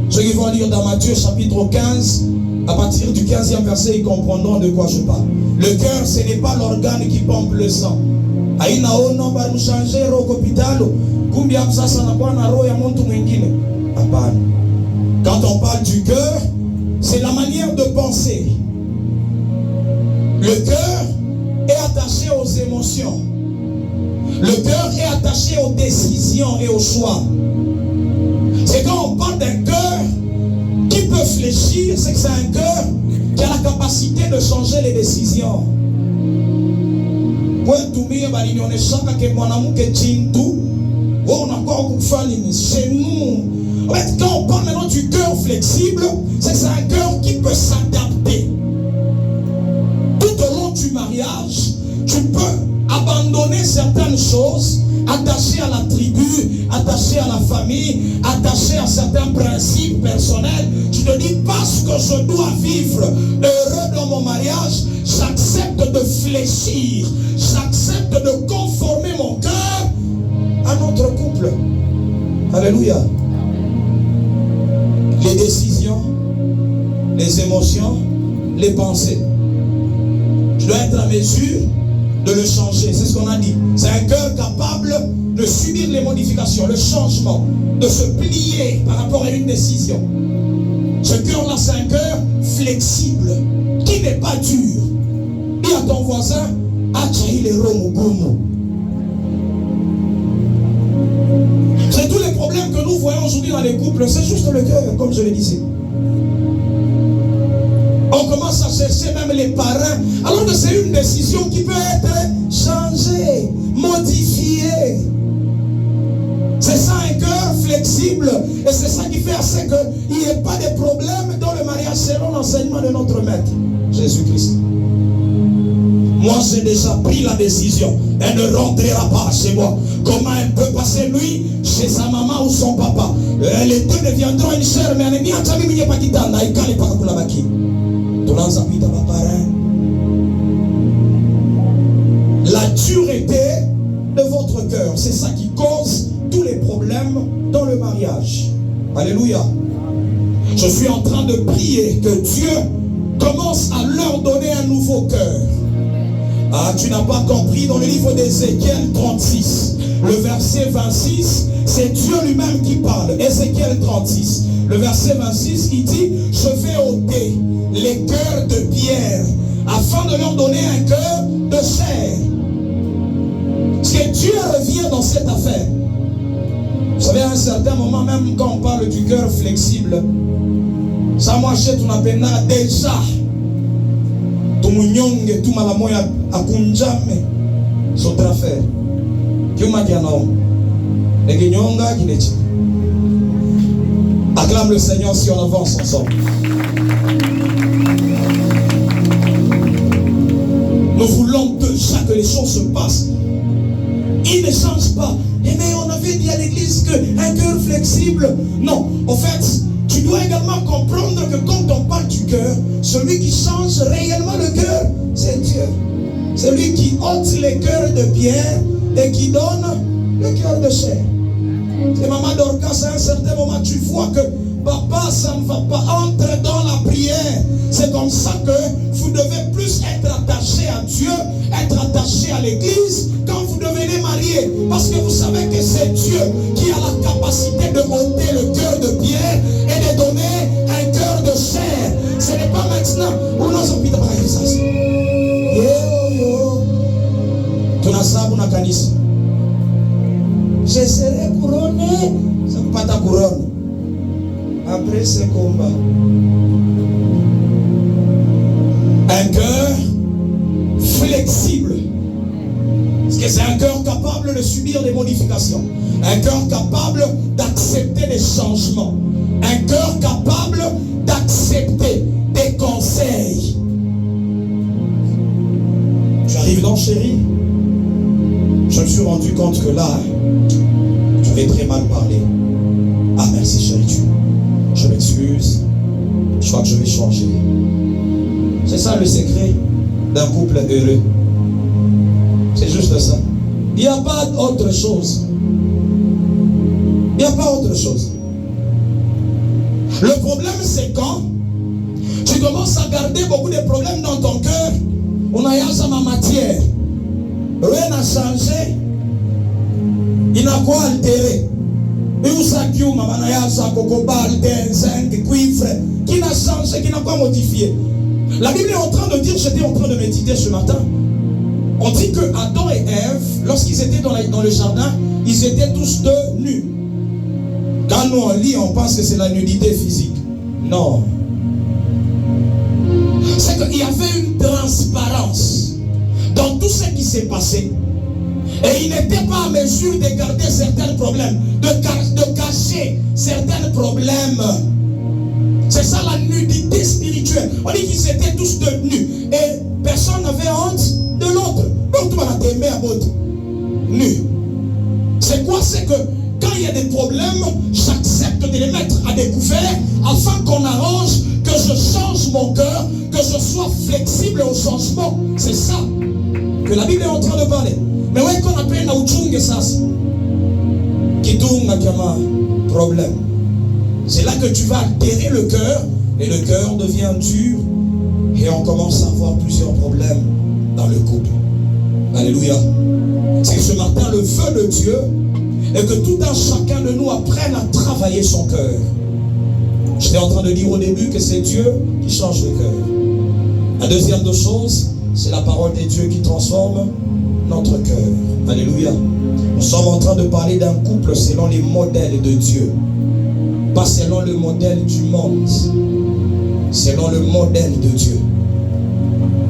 ceux qui vont lire dans Matthieu chapitre 15, à partir du 15e verset, ils comprendront de quoi je parle. Le cœur, ce n'est pas l'organe qui pompe le sang. Quand on parle du cœur, c'est la manière de penser. Le cœur est attaché aux émotions. Le cœur est attaché aux décisions et aux choix. C'est quand on parle d'un cœur qui peut fléchir, c'est que c'est un cœur qui a la capacité de changer les décisions. Chez nous, en fait, quand on parle maintenant du cœur flexible, c'est que c'est un cœur qui peut s'adapter. Tout au long du mariage, tu peux abandonner certaines choses, attaché à la tribu, attaché à la famille, attaché à certains principes personnels. Tu te dis, parce que je dois vivre heureux dans mon mariage, j'accepte de fléchir, j'accepte de conformer mon cœur à notre couple. Alléluia. Les décisions, les émotions, les pensées. Je dois être à mesure de le changer, c'est ce qu'on a dit. C'est un cœur capable de subir les modifications, le changement, de se plier par rapport à une décision. Ce cœur-là, c'est un cœur flexible, qui n'est pas dur. Dis à ton voisin, c'est tous les problèmes que nous voyons aujourd'hui dans les couples, c'est juste le cœur, comme je le disais. On commence à chercher même les parrains, alors que c'est une décision qui peut être changée, modifiée. C'est ça un cœur flexible, et c'est ça qui fait assez qu'il n'y ait pas de problème dans le mariage selon l'enseignement de notre maître, Jésus-Christ. Moi j'ai déjà pris la décision, elle ne rentrera pas chez moi. Comment elle peut passer lui chez sa maman ou son papa? Les deux deviendront une chair, mais elle n'est pas qui la dureté de votre cœur, c'est ça qui cause tous les problèmes dans le mariage. Alléluia. Je suis en train de prier que Dieu commence à leur donner un nouveau cœur. Ah, tu n'as pas compris, dans le livre d'Ézéchiel 36, le verset 26, c'est Dieu lui-même qui parle. Ézéchiel 36, le verset 26, il dit, je vais ôter les cœurs de pierre afin de leur donner un cœur de chair. Parce que Dieu revient dans cette affaire. Vous savez, à un certain moment, même quand on parle du cœur flexible, ça m'achète on appelle déjà tout mounyonge, tout malamoya akunjame notre affaire. Dieu m'a dit à nous, les guignonga qui n'est pas. Acclame le Seigneur si on avance ensemble. Nous voulons déjà que les choses se passent. Il ne change pas. Mais on avait dit à l'église qu'un cœur flexible. Non, en fait, tu dois également comprendre que quand on parle du cœur, celui qui change réellement le cœur, c'est Dieu. C'est lui qui ôte les cœurs de pierre et qui donne le cœur de chair. Et maman Dorcas, à un certain moment, tu vois que papa, ça ne va pas. Entre dans la prière. C'est comme ça que vous devez plus être attaché à Dieu, être attaché à l'église quand vous devenez marié. Parce que vous savez que c'est Dieu qui a la capacité de ôter le cœur de pierre et de donner un cœur de chair. Ce n'est pas maintenant. Je serai couronné. Ça ne peut pas ta couronne. Après ce combat. Un cœur flexible. Parce que c'est un cœur capable de subir des modifications. Un cœur capable d'accepter des changements. Un cœur capable d'accepter des conseils. Tu as J'arrive dans chérie. Je me suis rendu compte que là, j'avais très mal parlé. Ah merci chérie, je m'excuse. Je crois que je vais changer. C'est ça le secret d'un couple heureux. C'est juste ça. Il n'y a pas autre chose. Il n'y a pas autre chose. Le problème c'est quand tu commences à garder beaucoup de problèmes dans ton cœur. On a yasa ma matière. Rien n'a changé. Il n'a quoi altéré. Qui n'a changé, qui n'a pas modifié. La Bible est en train de dire, j'étais en train de méditer ce matin. On dit que Adam et Ève, lorsqu'ils étaient dans le jardin, ils étaient tous deux nus. Quand nous on lit, on pense que c'est la nudité physique. Non. C'est qu'il y avait une transparence dans tout ce qui s'est passé. Et il n'était pas en mesure de garder certains problèmes, de cacher certains problèmes. C'est ça la nudité spirituelle. On dit qu'ils étaient tous nus. Et personne n'avait honte de l'autre. Donc tout le monde a aimé à votre nu. C'est quoi? C'est que quand il y a des problèmes, j'accepte de les mettre à découvert afin qu'on arrange, que je change mon cœur, que je sois flexible au changement. C'est ça que la Bible est en train de parler. Mais ouais, qu'on appelle Naouchung ça, qui tourne à problème. C'est là que tu vas altérer le cœur, et le cœur devient dur, et on commence à avoir plusieurs problèmes dans le couple. Alléluia. C'est ce matin le vœu de Dieu, et que tout un chacun de nous apprenne à travailler son cœur. J'étais en train de dire au début que c'est Dieu qui change le cœur. La deuxième des choses, c'est la parole de Dieu qui transforme notre cœur. Alléluia. Nous sommes en train de parler d'un couple selon les modèles de Dieu. Pas selon le modèle du monde. Selon le modèle de Dieu.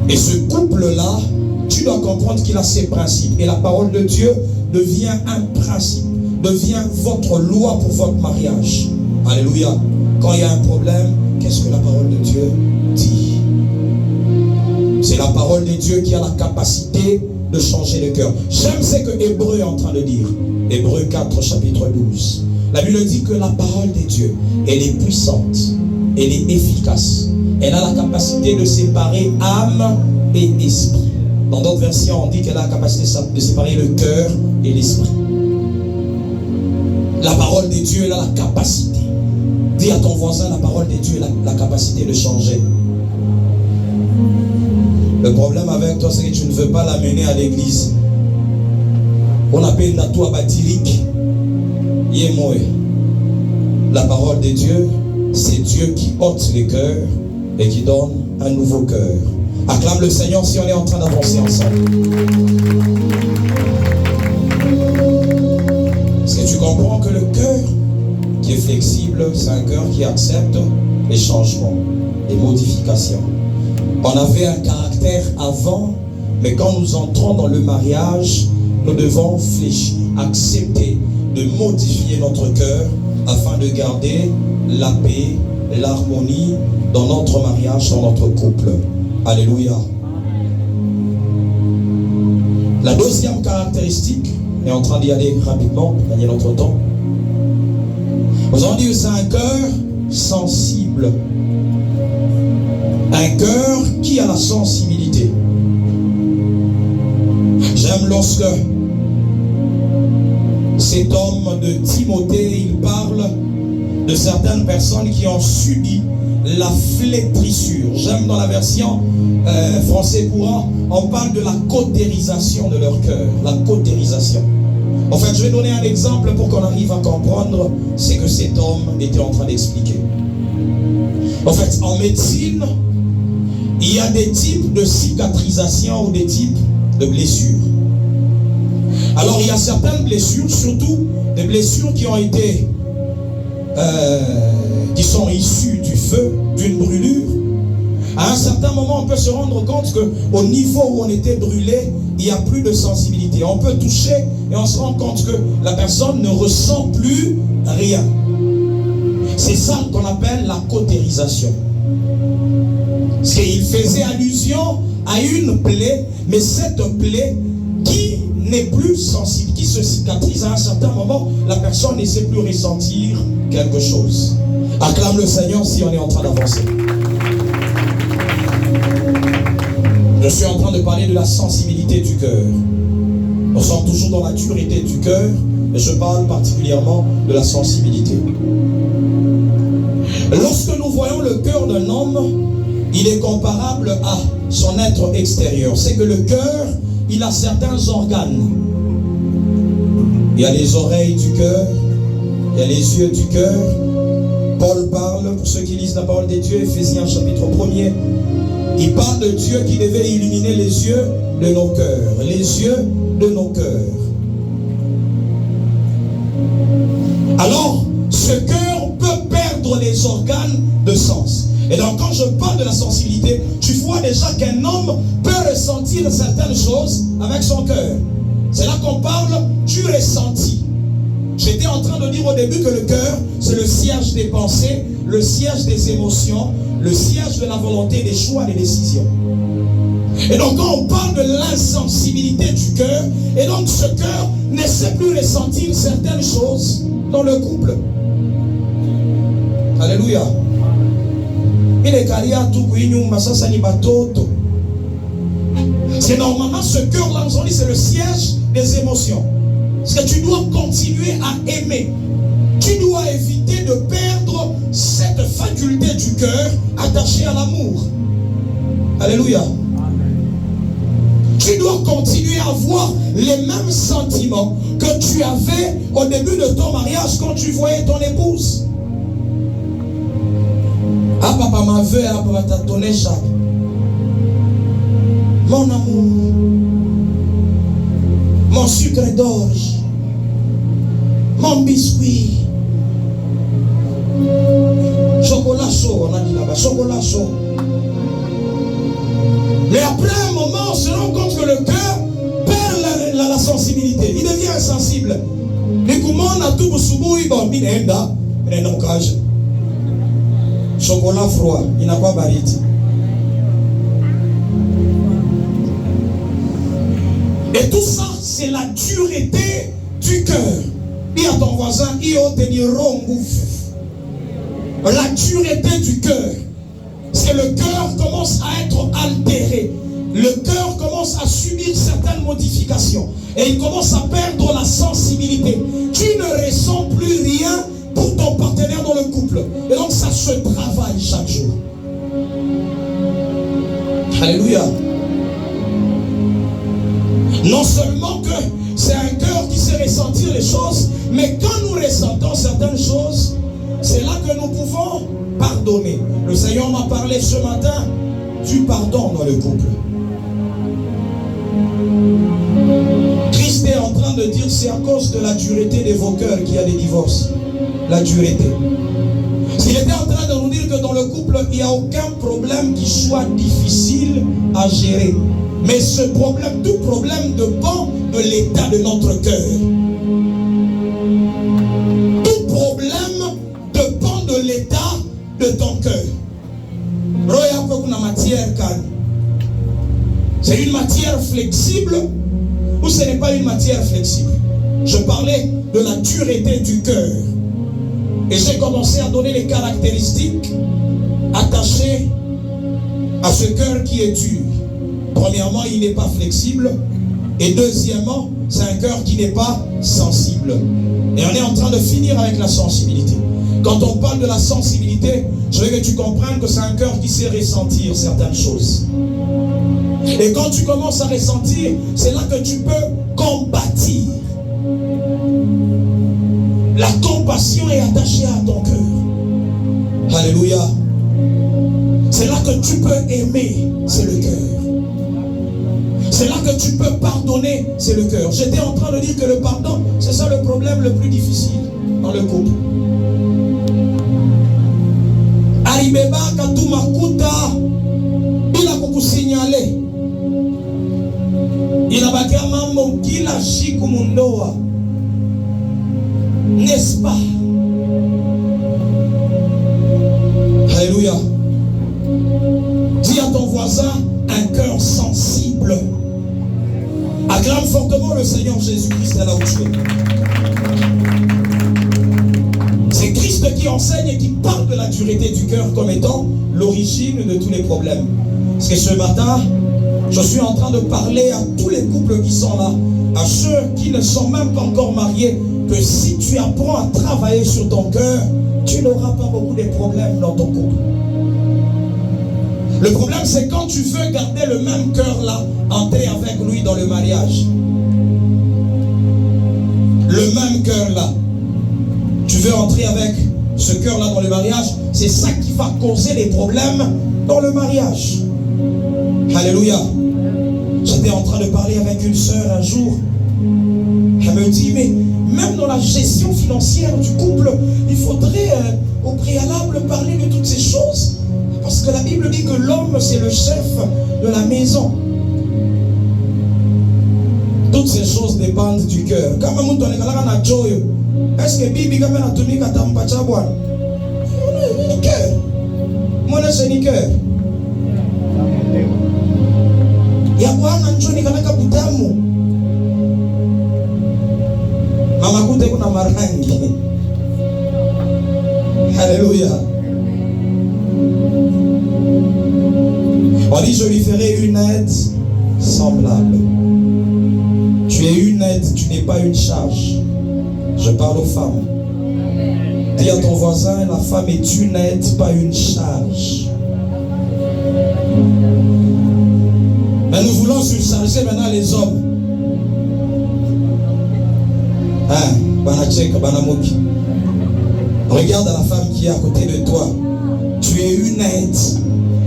Et ce couple-là, tu dois comprendre qu'il a ses principes. Et la parole de Dieu devient un principe. Devient votre loi pour votre mariage. Alléluia. Quand il y a un problème, qu'est-ce que la parole de Dieu dit? C'est la parole de Dieu qui a la capacité de changer le cœur. J'aime ce que Hébreu est en train de dire. Hébreu 4, chapitre 12. La Bible dit que la parole de Dieu, elle est puissante, elle est efficace. Elle a la capacité de séparer âme et esprit. Dans d'autres versions, on dit qu'elle a la capacité de séparer le cœur et l'esprit. La parole de Dieu, elle a la capacité. Dis à ton voisin, la parole de Dieu, elle a la capacité de changer. Le problème avec toi, c'est que tu ne veux pas l'amener à l'église. On appelle la toi bâtirique. La parole de Dieu, c'est Dieu qui ôte les cœurs et qui donne un nouveau cœur. Acclame le Seigneur si on est en train d'avancer ensemble. Est-ce que tu comprends que le cœur qui est flexible, c'est un cœur qui accepte les changements, les modifications. On avait un caractère avant, mais quand nous entrons dans le mariage, nous devons fléchir, accepter de modifier notre cœur afin de garder la paix, l'harmonie dans notre mariage, dans notre couple. Alléluia. La deuxième caractéristique, on est en train d'y aller rapidement, pour gagner notre temps. Nous avons dit que c'est un cœur sensible. Un cœur qui a la sensibilité. J'aime lorsque cet homme de Timothée, il parle de certaines personnes qui ont subi la flétrissure. J'aime dans la version français courant, on parle de la cautérisation de leur cœur. La cautérisation. En fait, je vais donner un exemple pour qu'on arrive à comprendre ce que cet homme était en train d'expliquer. En fait, en médecine, il y a des types de cicatrisation ou des types de blessures. Alors, il y a certaines blessures, surtout des blessures qui ont été, qui sont issues du feu, d'une brûlure. À un certain moment, on peut se rendre compte qu'au niveau où on était brûlé, il n'y a plus de sensibilité. On peut toucher et on se rend compte que la personne ne ressent plus rien. C'est ça qu'on appelle la cautérisation. Il faisait allusion a une plaie, mais cette plaie qui n'est plus sensible, qui se cicatrise à un certain moment, la personne ne sait plus ressentir quelque chose. Acclame le Seigneur si on est en train d'avancer. Je suis en train de parler de la sensibilité du cœur. Nous sommes toujours dans la dureté du cœur, mais je parle particulièrement de la sensibilité. Lorsque nous voyons le cœur d'un homme, il est comparable à son être extérieur. C'est que le cœur, il a certains organes. Il y a les oreilles du cœur, il y a les yeux du cœur. Paul parle, pour ceux qui lisent la parole des dieux, Éphésiens chapitre 1er, il parle de Dieu qui devait illuminer les yeux de nos cœurs. Les yeux de nos cœurs. Alors, ce cœur peut perdre les organes de sens. Et donc, quand je parle de la sensibilité, tu vois déjà qu'un homme peut ressentir certaines choses avec son cœur. C'est là qu'on parle du ressenti. J'étais en train de dire au début que le cœur, c'est le siège des pensées, le siège des émotions, le siège de la volonté, des choix, des décisions. Et donc quand on parle de l'insensibilité du cœur, et donc ce cœur ne sait plus ressentir certaines choses dans le couple. Alléluia. C'est normalement ce cœur-là, c'est le siège des émotions. Parce que tu dois continuer à aimer. Tu dois éviter de perdre cette faculté du cœur attachée à l'amour. Alléluia. Tu dois continuer à avoir les mêmes sentiments que tu avais au début de ton mariage quand tu voyais ton épouse. Ah papa m'a vu, ah papa t'a donné ça. Mon amour, mon sucre d'orge, mon biscuit, chocolat chaud, on a dit là-bas, chocolat chaud. Mais après un moment, on se rend compte que le cœur perd la sensibilité. Il devient insensible. Les goumons a tout boussoubou, ils vont bien enda, mais non cage. Chocolat froid, il n'a pas barite. Et tout ça, c'est la dureté du cœur. Dis à ton voisin, la dureté du cœur. C'est que le cœur commence à être altéré. Le cœur commence à subir certaines modifications. Et il commence à perdre la sensibilité. Tu ne ressens plus rien pour ton partenaire dans le couple. Et donc ça se travaille chaque jour. Alléluia. Non seulement que c'est un cœur qui sait ressentir les choses, mais quand nous ressentons certaines choses, c'est là que nous pouvons pardonner. Le Seigneur m'a parlé ce matin du pardon dans le couple. Christ est en train de dire c'est à cause de la dureté de vos cœurs qu'il y a des divorces. La dureté. S'il était en train de nous dire que dans le couple, il n'y a aucun problème qui soit difficile à gérer. Mais ce problème, tout problème dépend de l'état de notre cœur. Tout problème dépend de l'état de ton cœur. C'est une matière flexible ou ce n'est pas une matière flexible? Je parlais de la dureté du cœur. Et j'ai commencé à donner les caractéristiques attachées à ce cœur qui est dur. Premièrement, il n'est pas flexible. Et deuxièmement, c'est un cœur qui n'est pas sensible. Et on est en train de finir avec la sensibilité. Quand on parle de la sensibilité, je veux que tu comprennes que c'est un cœur qui sait ressentir certaines choses. Et quand tu commences à ressentir, c'est là que tu peux compatir. La compassion est attachée à ton cœur. Alléluia. C'est là que tu peux aimer, c'est le cœur. C'est là que tu peux pardonner, c'est le cœur. J'étais en train de dire que le pardon, c'est ça le problème le plus difficile dans le couple. Aribeba katumakuta bila kukusinyale. Inabakia mambo kila siku mundoa. N'est-ce pas? Alléluia. Dis à ton voisin, un cœur sensible. Acclame fortement le Seigneur Jésus-Christ là où tu es. C'est Christ qui enseigne et qui parle de la dureté du cœur comme étant l'origine de tous les problèmes. Parce que ce matin, je suis en train de parler à tous les couples qui sont là, à ceux qui ne sont même pas encore mariés, que si tu apprends à travailler sur ton cœur, tu n'auras pas beaucoup de problèmes dans ton couple. Le problème, c'est quand tu veux garder le même cœur là, entrer avec lui dans le mariage. Le même cœur là. Tu veux entrer avec ce cœur là dans le mariage, c'est ça qui va causer les problèmes dans le mariage. Alléluia. J'étais en train de parler avec une sœur un jour. Elle me dit, mais même dans la gestion financière du couple, il faudrait au préalable parler de toutes ces choses. Parce que la Bible dit que l'homme, c'est le chef de la maison. Toutes ces choses dépendent du cœur. Est-ce que Bibi quand même a tenu qu'à t'ampachaboine? Ni cœur. Moi, c'est ni cœur. Yabwana njoni kanaka butamu. Mama kute kuna marangi. Alléluia. On dit, je lui ferai une aide semblable. Tu es une aide, tu n'es pas une charge. Je parle aux femmes. Dis à ton voisin, la femme est une aide, pas une charge. Mais nous voulons surcharger maintenant les hommes. Hein, Banachek, Banamoki. Regarde à la femme qui est à côté de toi. Tu es une aide.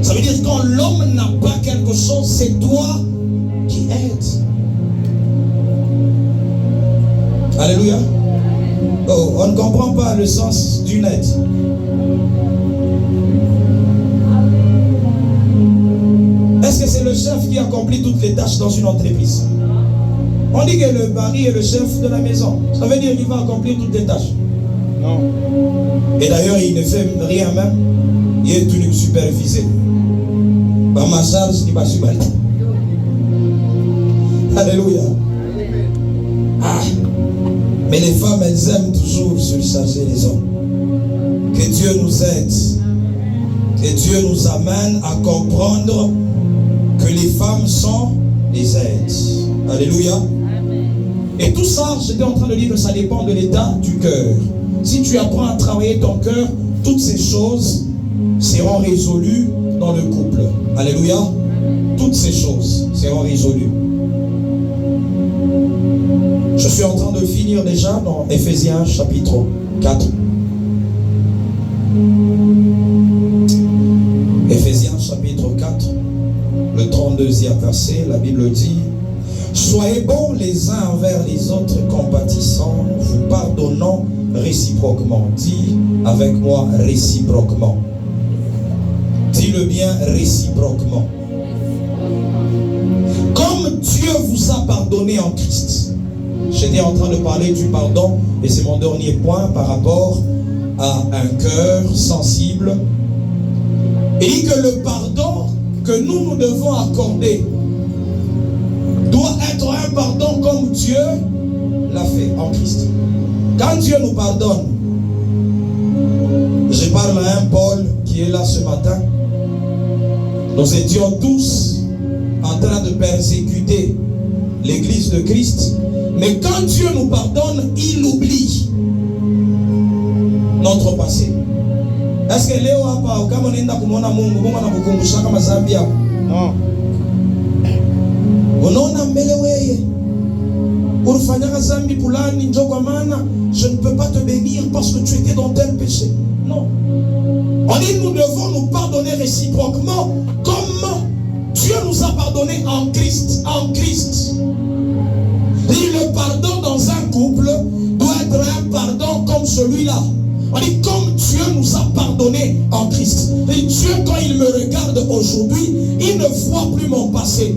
Ça veut dire que quand l'homme n'a pas quelque chose, c'est toi qui aides. Alléluia. Oh, on ne comprend pas le sens d'une aide. Est-ce que c'est le chef qui accomplit toutes les tâches dans une entreprise? On dit que le mari est le chef de la maison. Ça veut dire qu'il va accomplir toutes les tâches? Non. Et d'ailleurs, il ne fait rien même. Il est tenu supervisé. Par ma charge, il va subalter. Alléluia. Ah. Mais les femmes, elles aiment toujours surcharger les hommes. Que Dieu nous aide. Que Dieu nous amène à comprendre que les femmes sont les aides. Alléluia. Et tout ça, j'étais en train de dire que ça dépend de l'état du cœur. Si tu apprends à travailler ton cœur, toutes ces choses seront résolues dans le couple. Alléluia. Toutes ces choses seront résolues. Je suis en train de finir déjà dans Ephésiens chapitre 4. Ephésiens chapitre 4, le 32e verset, la Bible dit: soyez bons les uns envers les autres, compatissants, vous pardonnant réciproquement. Dis avec moi réciproquement. Dis-le bien, réciproquement. Comme Dieu vous a pardonné en Christ. J'étais en train de parler du pardon et c'est mon dernier point par rapport à un cœur sensible. Et dit que le pardon que nous devons accorder doit être un pardon comme Dieu l'a fait en Christ. Quand Dieu nous pardonne, je parle à un Paul qui est là ce matin. Nous étions tous en train de persécuter l'église de Christ. Mais quand Dieu nous pardonne, il oublie notre passé. Est-ce que Léo a pas comme on est dans kumona Mungu, Mungu anakukumbusha kama dhambi yako? Non. Unaona mbele wewe. Ulifanya dhambi fulani ndio kwa maana je ne peux pas te bénir parce que tu étais dans tel péché. Non. On dit nous devons nous pardonner réciproquement comme Dieu nous a pardonné en Christ. En Christ. Et le pardon dans un couple doit être un pardon comme celui-là. On dit comme Dieu nous a pardonné en Christ. Et Dieu, quand il me regarde aujourd'hui, il ne voit plus mon passé.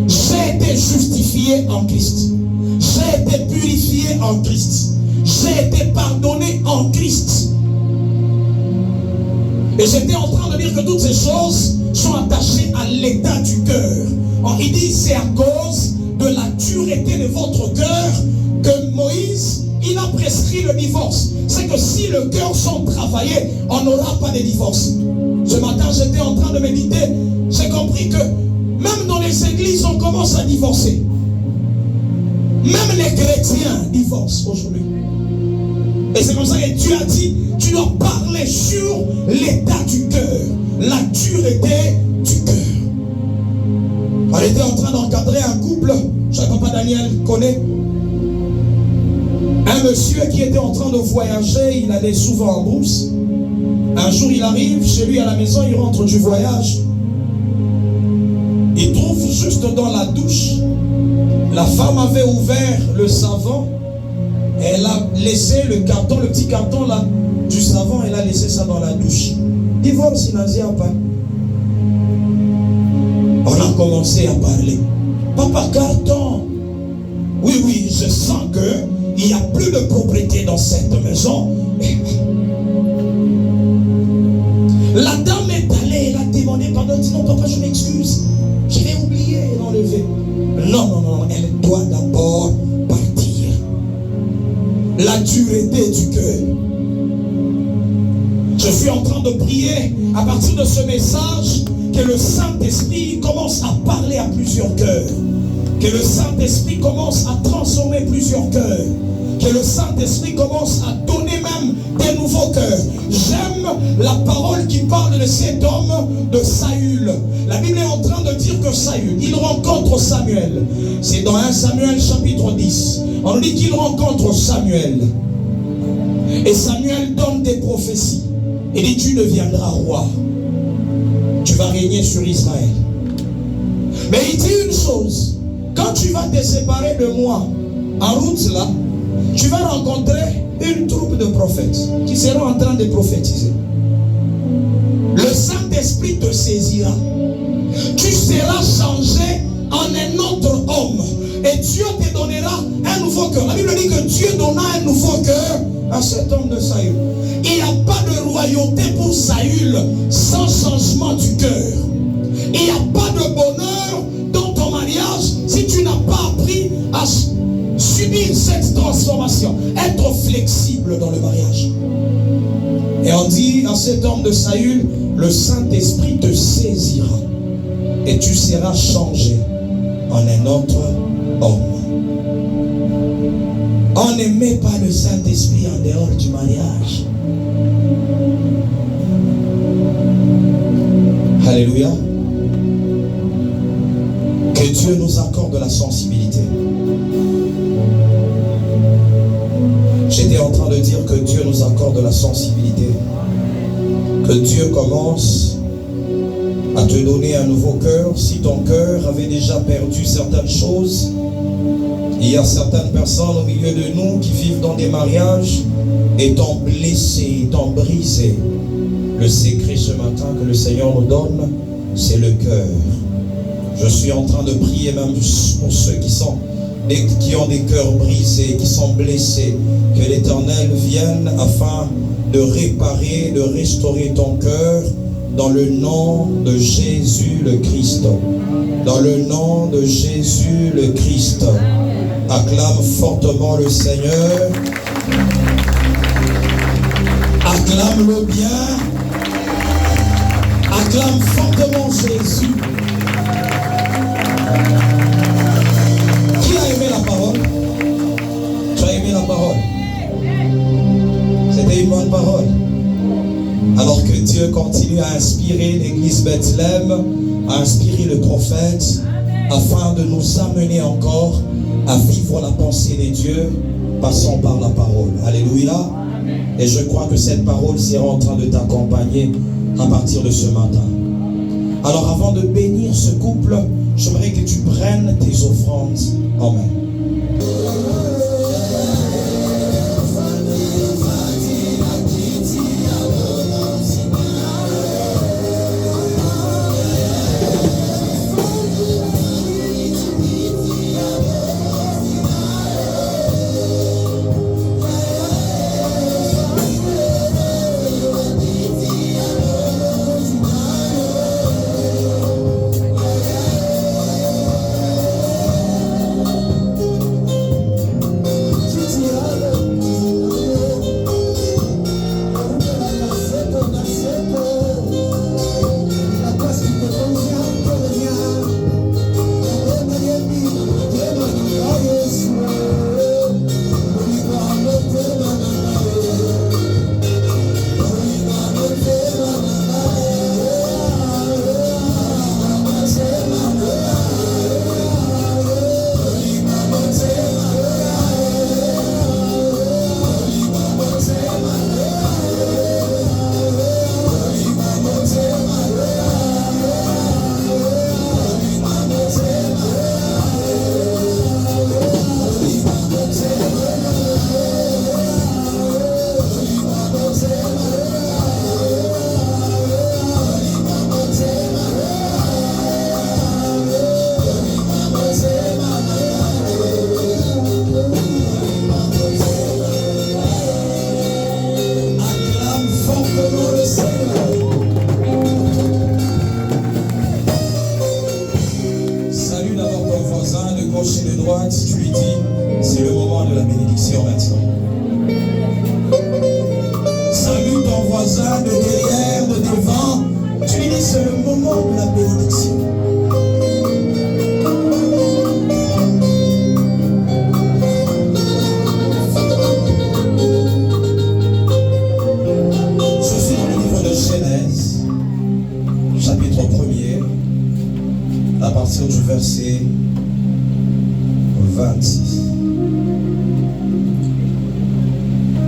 J'ai été justifié en Christ. J'ai été purifié en Christ. J'ai été pardonné en Christ. Et j'étais en train de dire que toutes ces choses sont attachées à l'état du cœur. Il dit c'est à cause de la dureté de votre cœur que Moïse, il a prescrit le divorce. C'est que si le cœur sont travaillés, on n'aura pas de divorce. Ce matin, j'étais en train de méditer. J'ai compris que même dans les églises, on commence à divorcer. Même les chrétiens divorcent aujourd'hui. Et c'est comme ça que Dieu a dit, tu dois parler sur l'état du cœur, la dureté du cœur. On était en train d'encadrer un couple, je sais que papa Daniel connaît. Un monsieur qui était en train de voyager, il allait souvent en brousse. Un jour il arrive chez lui à la maison, il rentre du voyage. Il trouve juste dans la douche, la femme avait ouvert le savon. Elle a laissé le carton, le petit carton là, du savon, elle a laissé ça dans la douche. Divorce, il n'a pas. On a commencé à parler. Papa, carton. Oui, je sens qu'il n'y a plus de propriété dans cette maison. La dame est allée, elle a demandé pardon, elle dit non papa, je m'excuse. Je vais oublier et l'enlever. Non, elle doit d'abord partir. La dureté du cœur. Je suis en train de prier à partir de ce message que le Saint-Esprit commence à parler à plusieurs cœurs. Que le Saint-Esprit commence à transformer plusieurs cœurs. Que le Saint-Esprit commence à donner même des nouveaux cœurs. J'aime la parole qui parle de cet homme de Saül. La Bible est en train de dire que Saül, il rencontre Samuel. C'est dans 1 Samuel chapitre 10. On dit qu'il rencontre Samuel. Et Samuel donne des prophéties. Il dit tu deviendras roi. Tu vas régner sur Israël. Mais il dit une chose. Quand tu vas te séparer de moi, en route là, tu vas rencontrer une troupe de prophètes qui seront en train de prophétiser. Le Saint-Esprit te saisira. Tu seras changé en un autre homme. Et Dieu te donnera un nouveau cœur. La Bible dit que Dieu donna un nouveau cœur à cet homme de Saül. Il n'y a pas de royauté pour Saül sans changement du cœur. Il n'y a pas de bonheur dans ton mariage si tu n'as pas appris à subir cette transformation. Être flexible dans le mariage. Et on dit à cet homme de Saül, le Saint-Esprit te saisira et tu seras changé en un autre homme. On ne met pas le Saint-Esprit en dehors du mariage. Alléluia. Que Dieu nous accorde la sensibilité. J'étais en train de dire que Dieu nous accorde la sensibilité. Que Dieu commence à te donner un nouveau cœur. Si ton cœur avait déjà perdu certaines choses, il y a certaines personnes au milieu de nous qui vivent dans des mariages étant blessées, étant brisées. Le secret ce matin que le Seigneur nous donne, c'est le cœur. Je suis en train de prier même pour ceux qui ont des cœurs brisés, qui sont blessés, que l'Éternel vienne afin de réparer, de restaurer ton cœur dans le nom de Jésus le Christ. Dans le nom de Jésus le Christ. Acclame fortement le Seigneur. Acclame-le bien. Acclame fortement Jésus. Qui a aimé la parole? Tu as aimé la parole? C'était une bonne parole. Alors que Dieu continue à inspirer l'église Bethléem, à inspirer le prophète, afin de nous amener encore à vivre la pensée de Dieu, passant par la parole. Alléluia. Et je crois que cette parole sera en train de t'accompagner à partir de ce matin. Alors avant de bénir ce couple, j'aimerais que tu prennes tes offrandes. Amen. lui dis, c'est le moment de la bénédiction maintenant. Salue ton voisin de derrière, de devant. Tu lui dis, c'est le moment de la bénédiction. Je suis dans le livre de Genèse, chapitre 1er, à partir du verset 26.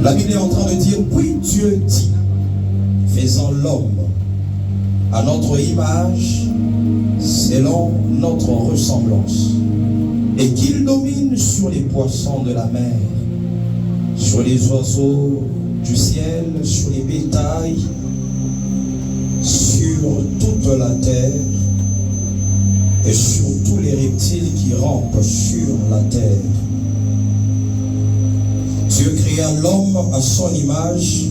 La Bible est en train de dire, puis Dieu dit, faisons l'homme à notre image, selon notre ressemblance, et qu'il domine sur les poissons de la mer, sur les oiseaux du ciel, sur les bétails, sur toute la terre, et sur tous les reptiles qui rampent sur la terre. Dieu créa l'homme à son image.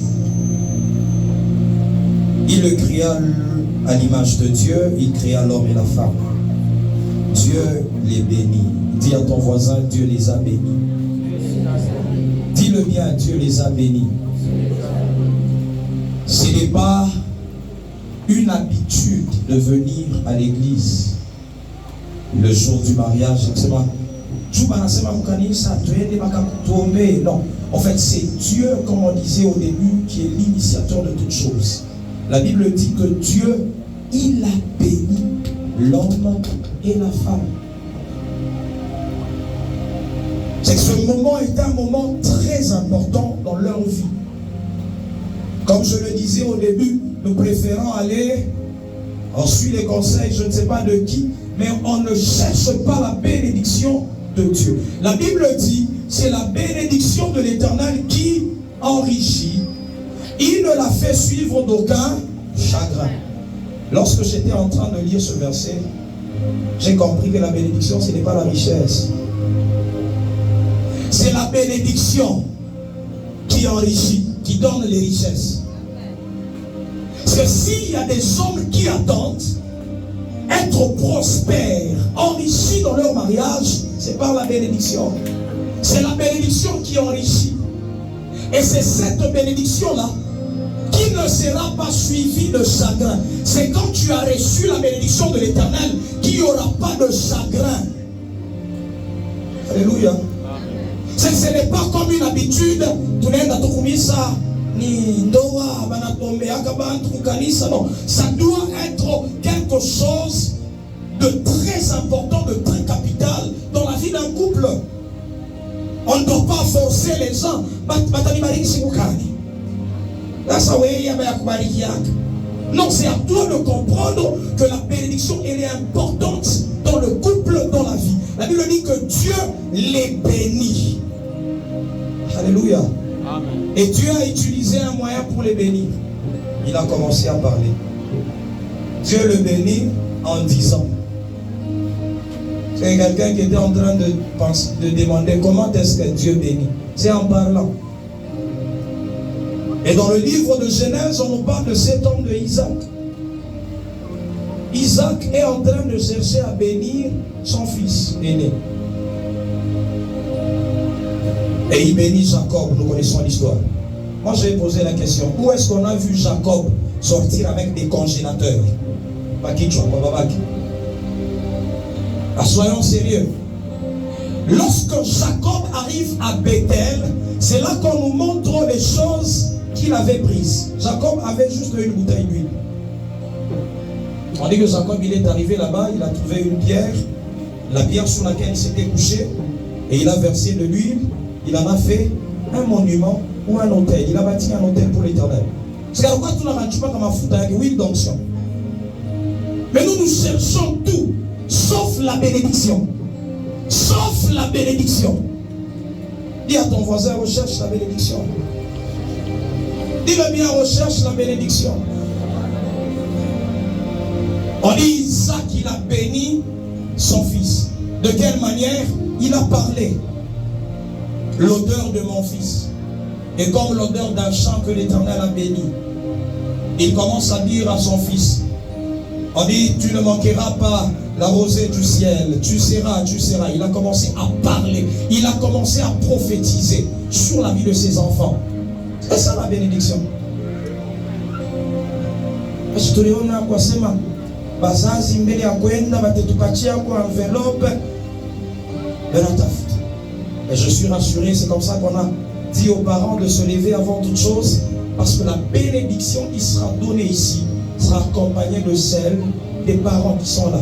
Il le créa à l'image de Dieu. Il créa l'homme et la femme. Dieu les bénit. Dis à ton voisin, Dieu les a bénis. Dis-le bien, Dieu les a bénis. Ce n'est pas une habitude de venir à l'église le jour du mariage. Non, en fait c'est Dieu, comme on disait au début, qui est l'initiateur de toutes choses. La Bible dit que Dieu, il a béni l'homme et la femme. C'est que ce moment est un moment très important dans leur vie. Comme je le disais au début, nous préférons aller, on suit les conseils, je ne sais pas de qui, mais on ne cherche pas la bénédiction de Dieu. La Bible dit, c'est la bénédiction de l'Éternel qui enrichit. Il ne la fait suivre d'aucun chagrin. Lorsque j'étais en train de lire ce verset, j'ai compris que la bénédiction, ce n'est pas la richesse. C'est la bénédiction qui enrichit, qui donne les richesses. Parce que s'il y a des hommes qui attendent être prospères, enrichis dans leur mariage, c'est par la bénédiction. C'est la bénédiction qui enrichit. Et c'est cette bénédiction-là qui ne sera pas suivie de chagrin. C'est quand tu as reçu la bénédiction de l'Éternel qu'il n'y aura pas de chagrin. Alléluia. Ce n'est pas comme une habitude. Non, ça doit être quelque chose de très important, de très capital dans la vie d'un couple. On ne doit pas forcer les gens. Non, c'est à toi de comprendre que la bénédiction, elle est importante dans le couple, dans la vie. La Bible dit que Dieu les bénit. Alléluia. Amen. Et Dieu a utilisé un moyen pour les bénir. Il a commencé à parler. Dieu le bénit en disant. C'est quelqu'un qui était en train de demander comment est-ce que Dieu bénit. C'est en parlant. Et dans le livre de Genèse, on nous parle de cet homme de Isaac. Isaac est en train de chercher à bénir son fils aîné. Et il bénit Jacob, nous connaissons l'histoire. Moi je vais poser la question, où est-ce qu'on a vu Jacob sortir avec des congélateurs? Soyons sérieux. Lorsque Jacob arrive à Bethel, c'est là qu'on nous montre les choses qu'il avait prises. Jacob avait juste une bouteille d'huile. On dit que Jacob, il est arrivé là-bas, il a trouvé une pierre, la pierre sur laquelle il s'était couché, et il a versé de l'huile. Il en a fait un monument ou un hôtel. Il a bâti un hôtel pour l'Éternel. C'est pourquoi tout le monde comme un fout avec huile d'onction. Mais nous cherchons tout, sauf la bénédiction. Sauf la bénédiction. Dis à ton voisin, recherche la bénédiction. Dis-le bien, recherche la bénédiction. On dit Isaac, il a béni son fils. De quelle manière? Il a parlé. L'odeur de mon fils est comme l'odeur d'un champ que l'Éternel a béni. Il commence à dire à son fils, on dit, tu ne manqueras pas la rosée du ciel, tu seras. Il a commencé à parler, il a commencé à prophétiser sur la vie de ses enfants. C'est ça la bénédiction. Je te dis, on a quoi c'est ma bazazi mbele ya kwenda batetupatia kwa enveloppe benataf. Et je suis rassuré, c'est comme ça qu'on a dit aux parents de se lever avant toute chose, parce que la bénédiction qui sera donnée ici sera accompagnée de celle des parents qui sont là.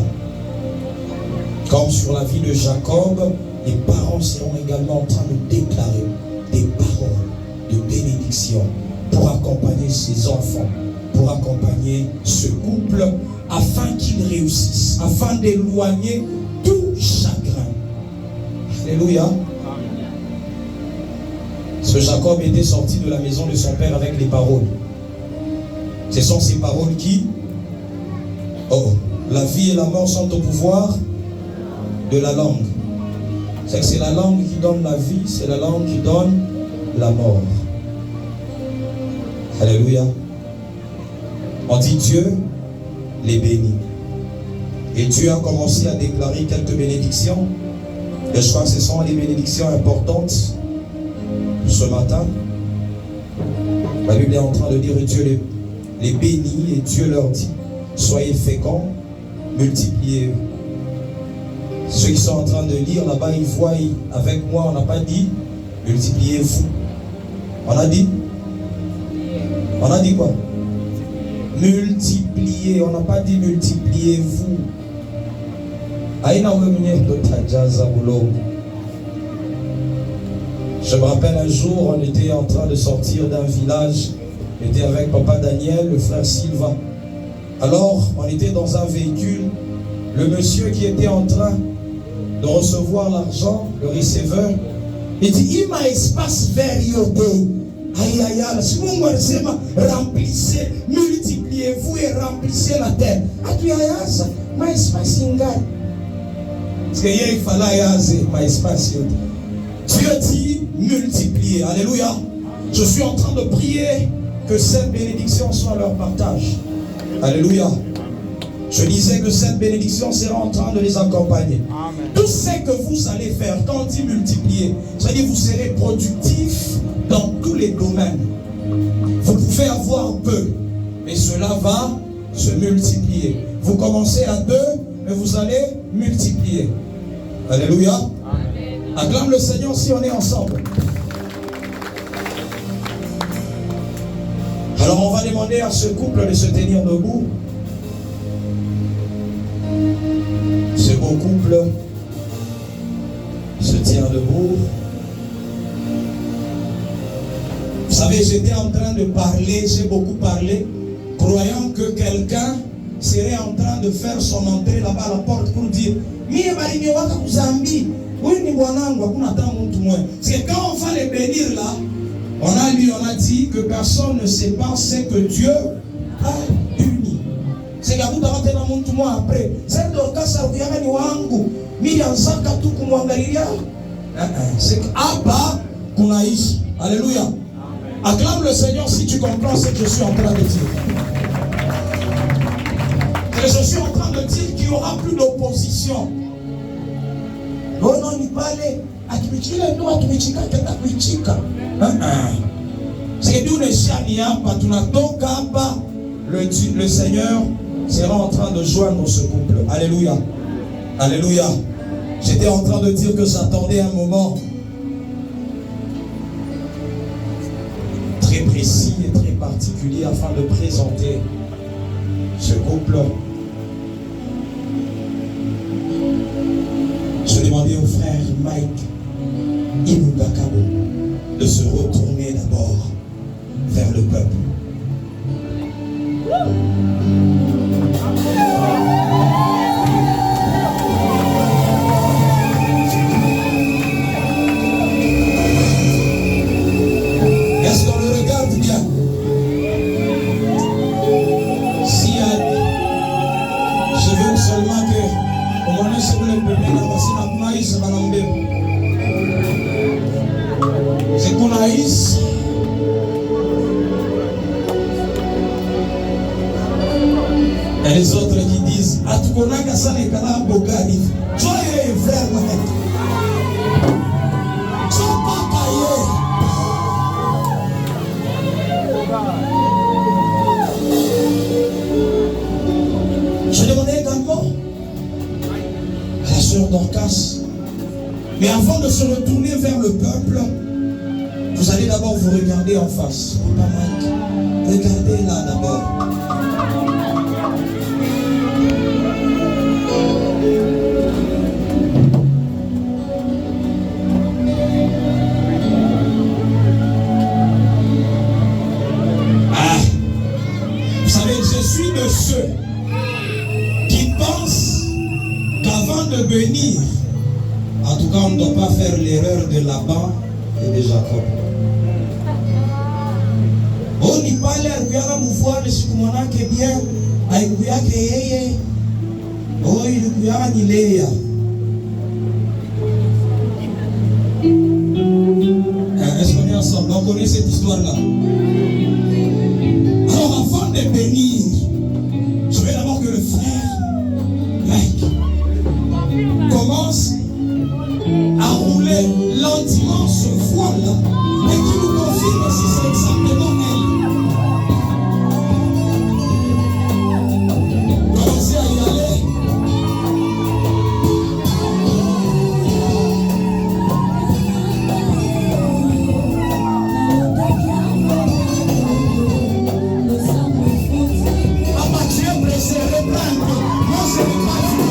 Comme sur la vie de Jacob, les parents seront également en train de déclarer des paroles de bénédiction pour accompagner ses enfants, pour accompagner ce couple, afin qu'ils réussissent, afin d'éloigner tout chagrin. Alléluia. Ce Jacob était sorti de la maison de son père avec les paroles. Ce sont ces paroles qui, la vie et la mort sont au pouvoir de la langue. C'est la langue qui donne la vie, c'est la langue qui donne la mort. Alléluia. On dit Dieu les bénit. Et Dieu a commencé à déclarer quelques bénédictions. Et je crois que ce sont les bénédictions importantes ce matin. La Bible est en train de dire que Dieu les bénit et Dieu leur dit: soyez féconds, multipliez. Ceux qui sont en train de lire là-bas, ils voient avec moi, on n'a pas dit multipliez-vous. On a dit quoi? Multipliez. On n'a pas dit multipliez-vous. Je me rappelle un jour, on était en train de sortir d'un village. On était avec papa Daniel, le frère Silva. Alors, on était dans un véhicule. Le monsieur qui était en train de recevoir l'argent, le receveur, il dit: il m'a espace vers Yodé. Aïe aïe aïe, si vous remplissez, multipliez-vous et remplissez la terre. Aïe aïe aïe, ma espace ingal. Parce qu'il fallait yazer ma espace. Dieu dit multiplier. Alléluia. Je suis en train de prier que cette bénédiction soit leur partage. Alléluia. Je disais que cette bénédiction sera en train de les accompagner. Amen. Tout ce que vous allez faire, quand on dit multiplier, c'est-à-dire vous serez productif dans tous les domaines. Vous pouvez avoir peu, mais cela va se multiplier. Vous commencez à 2, mais vous allez multiplier. Alléluia. Amen. Acclame le Seigneur si on est ensemble. Alors on va demander à ce couple de se tenir debout. Ce beau couple se tient debout. Vous savez, j'étais en train de parler, j'ai beaucoup parlé, croyant que quelqu'un serait en train de faire son entrée là-bas à la porte pour dire: parce que quand on va les bénir là, on a dit que personne ne sait pas ce que Dieu a uni. C'est que vous avez un monde après. C'est que ça vous y wangu. Miriam Saka tu kumwangalia. C'est que Abba kunaishi. Alléluia. Acclame le Seigneur si tu comprends ce que je suis en train de dire. Et je suis en train de dire qu'il n'y aura plus d'opposition. Non, non, il parlait. C'est que le Seigneur sera en train de joindre ce couple. Alléluia. Alléluia. J'étais en train de dire que j'attendais un moment très précis et très particulier afin de présenter ce couple. Je demandais au frère Mike Inubakabo de se retourner d'abord vers le peuple. Est-ce qu'on le regarde bien? Si je veux seulement que au moins se vous le peuple n'a pas si n'a pas eu ce Mais avant de se retourner vers le peuple, vous allez d'abord vous regarder en face. Papa Mike, regardez là d'abord. Vous savez, je suis de ceux qui pensent qu'avant de venir, en tout cas, on ne doit pas faire l'erreur de Laban et de Jacob. On n'y parle à Ruyaka Mouvoir, le Sikumana qui est bien, à Ruyaka Yeye, oh, il y a Niléa. Est-ce qu'on est ensemble? On connaît cette histoire-là. Alors, avant de venir, je vais d'abord que le frère Mike commence à rouler lentement ce voile-là et qui nous confirme si c'est exactement elle. Commencez à y aller. Papa, tu es pressé, reprendre. Non, ce n'est pas tout.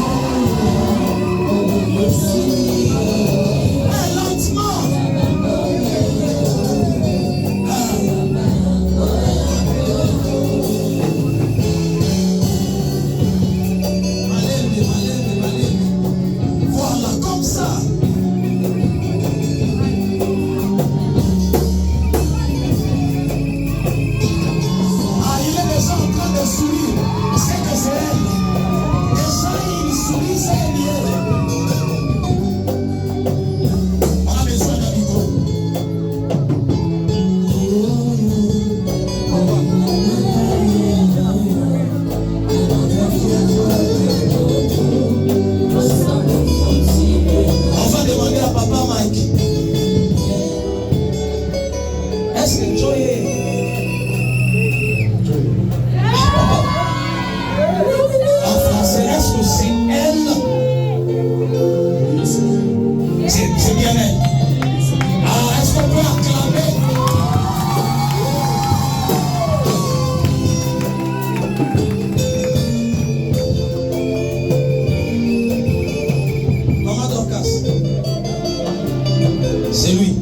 C'est lui.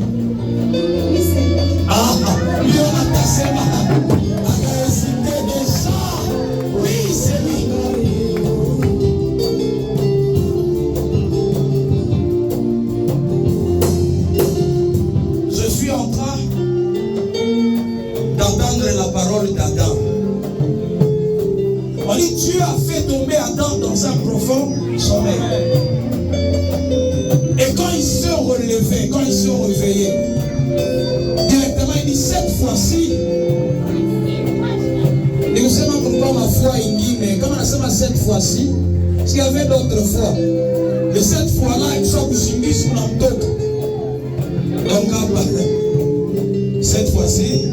Ah, lui on a tassé déjà. Oui, c'est lui. Je suis en train d'entendre la parole d'Adam. On dit Dieu a fait tomber Adam dans un profond sommeil. Et quand ils se sont relevés, quand ils se sont réveillés, directement il dit cette fois-ci, et vous savez pourquoi ma foi il dit, mais comme on a dit cette fois-ci, parce qu'il y avait d'autres fois. Et cette fois-là, il faut que je me dise qu'on en toque. Donc, cette fois-ci,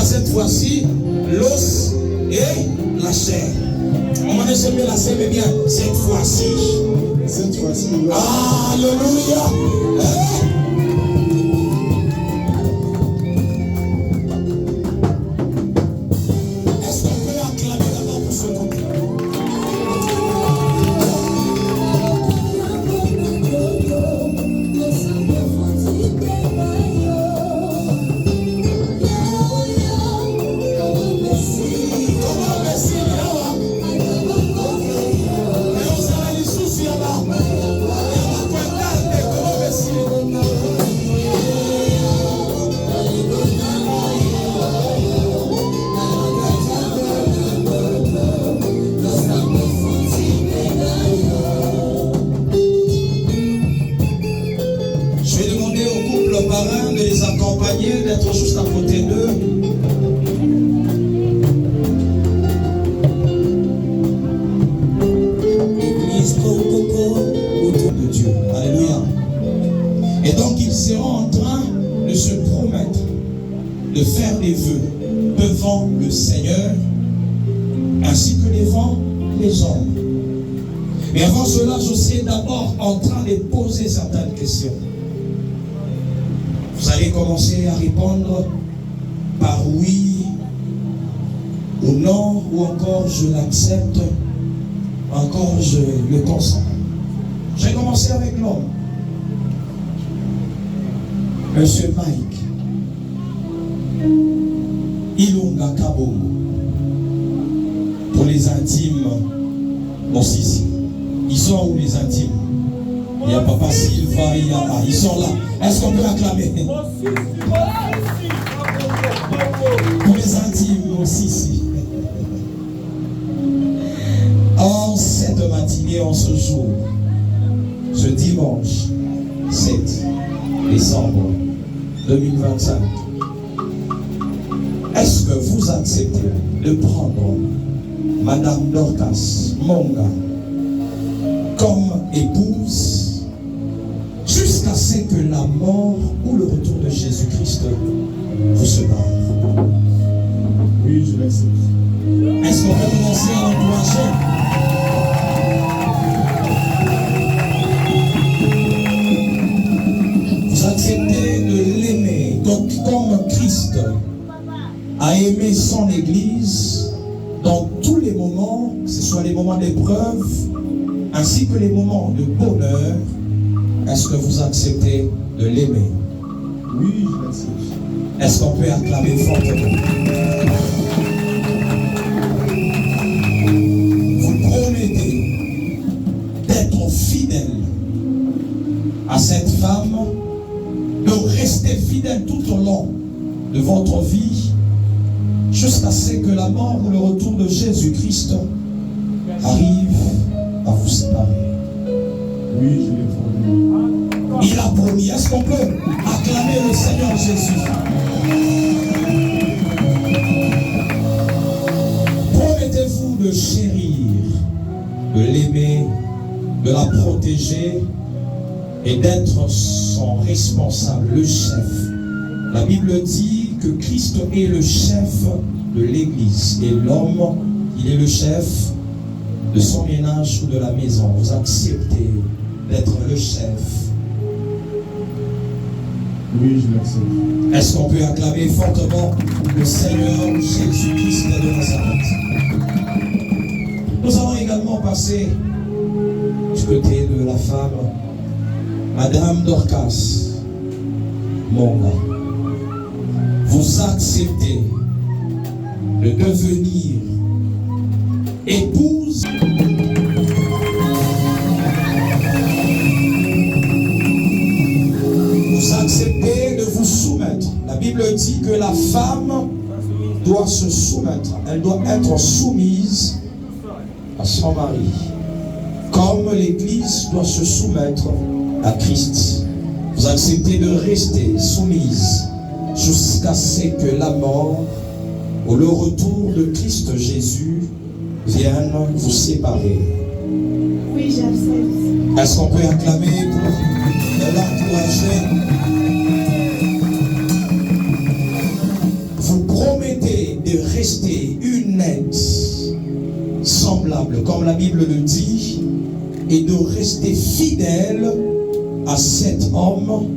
cette fois-ci, l'os et la chair. On m'a dit la chair, mais bien, cette fois-ci. Cette fois-ci, alléluia. Est-ce qu'on peut acclamer d'abord pour ce couple? D'être juste à côté d'eux. Autour de Dieu. Alléluia. Et donc ils seront en train de se promettre de faire des vœux devant le Seigneur ainsi que devant les hommes. Mais avant cela, je suis d'abord en train de poser certaines questions. Vous allez commencer à répondre par oui ou non, ou encore je l'accepte, encore je le consens. Je vais commencer avec l'homme. Monsieur Mike Ilunga Kabongo. Pour les intimes, Mossisi. Ils sont où les intimes? Il y a Papa Silva, il y a... ils sont là. Est-ce qu'on peut acclamer? Pour les intimes, Mossisi. En cette matinée, en ce jour, ce dimanche 7 décembre 2025, est-ce que vous acceptez de prendre Madame Dorcas Monga comme épouse jusqu'à ce que la mort ou le retour de Jésus-Christ vous sépare? Oui, je l'accepte. Est-ce qu'on peut commencer à encourager? Vous acceptez de l'aimer, donc comme Christ a aimé son Église dans tous les moments, que ce soit les moments d'épreuve, ainsi que les moments de bonheur. Est-ce que vous acceptez de l'aimer? Oui, je l'accepte. Est-ce qu'on peut acclamer fortement? Vous promettez d'être fidèle à cette femme, de rester fidèle tout au long de votre vie, jusqu'à ce que la mort ou le retour de Jésus-Christ arrive à vous séparer. Oui, je l'ai promis. Il a promis. Est-ce qu'on peut acclamer le Seigneur Jésus? Promettez-vous de chérir, de l'aimer, de la protéger et d'être son responsable, le chef. La Bible dit que Christ est le chef de l'Église et l'homme, il est le chef de son ménage ou de la maison. Vous acceptez d'être le chef? Oui, je l'accepte. Est-ce qu'on peut acclamer fortement le Seigneur Jésus-Christ de Nazareth? Nous allons également passer du côté de la femme, Madame Dorcas Monga. Vous acceptez de devenir épouse. Vous acceptez de vous soumettre. La Bible dit que la femme doit se soumettre. Elle doit être soumise à son mari. Comme l'Église doit se soumettre à Christ. Vous acceptez de rester soumise jusqu'à ce que la mort ou le retour de Christ Jésus vienne vous séparer. Oui, j'accepte. Est-ce qu'on peut acclamer pour l'encourager? Vous promettez de rester unettes, semblables, comme la Bible le dit, et de rester fidèle à cet homme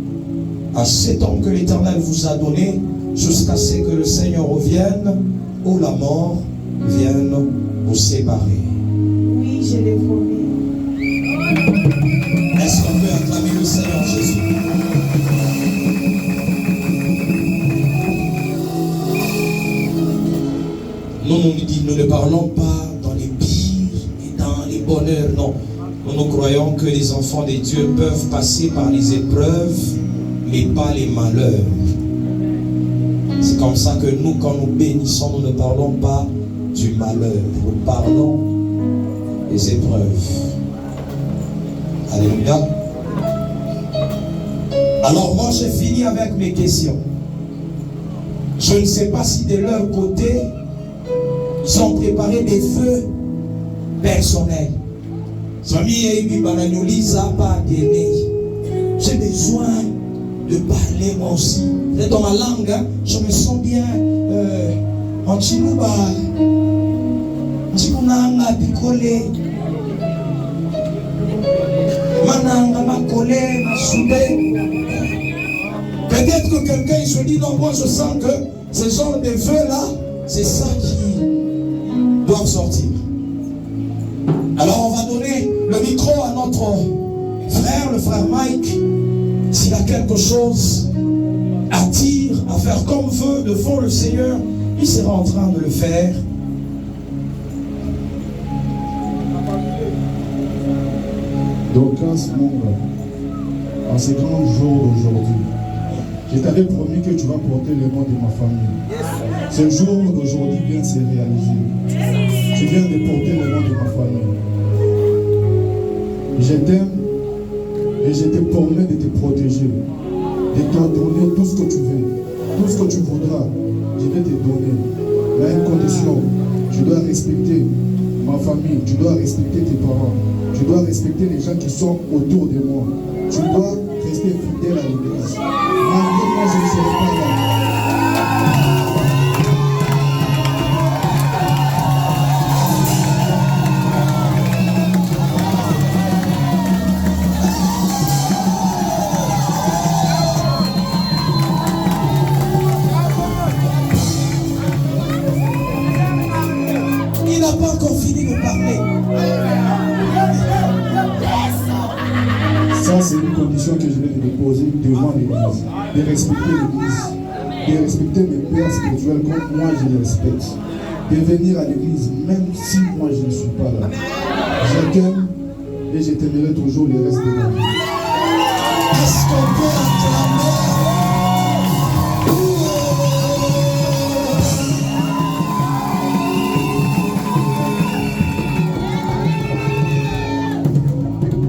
que l'Éternel vous a donné, jusqu'à ce que le Seigneur revienne ou la mort vienne vous séparer. Oui, je l'ai promis. Est-ce qu'on peut acclamer le Seigneur Jésus? Nous ne parlons pas dans les pires et dans les bonheurs, non. Nous croyons que les enfants de Dieu peuvent passer par les épreuves, mais pas les malheurs. C'est comme ça que nous, quand nous bénissons, nous ne parlons pas du malheur. Nous parlons des épreuves. Alléluia. Alors moi, j'ai fini avec mes questions. Je ne sais pas si de leur côté, ils ont préparé des vœux personnels. J'ai besoin de parler moi aussi. Et dans ma langue, je me sens bien en Chilouba. Chilounanga picolé. Peut-être que quelqu'un il se dit non, moi je sens que ce genre de vœux là, c'est ça qui doit sortir. Alors on va donner le micro à notre frère, le frère Mike. S'il a quelque chose à dire, à faire comme vœu devant le Seigneur, il sera en train de le faire. Dorcas, en ces grands jours d'aujourd'hui, je t'avais promis que tu vas porter le nom de ma famille. Ce jour d'aujourd'hui vient de se réaliser. Tu viens de porter le nom de ma famille. Je t'aime et je te promets de te protéger, de te donner tout ce que tu veux, tout ce que tu voudras. Je vais te donner. Mais à une condition, tu dois respecter ma famille, tu dois respecter tes parents, tu dois respecter les gens qui sont autour de moi. Tu dois rester fidèle à l'église. Malgré moi, je ne serai pas là. Il n'a pas encore fini de parler. Ça, c'est une condition que je vais te déposer devant l'église. De respecter l'église. De respecter mes pères spirituels comme moi je les respecte. De venir à l'église même si moi je ne suis pas là. Je t'aime et je t'aimerai toujours le reste de ma vie. Est-ce qu'on peut acclamer?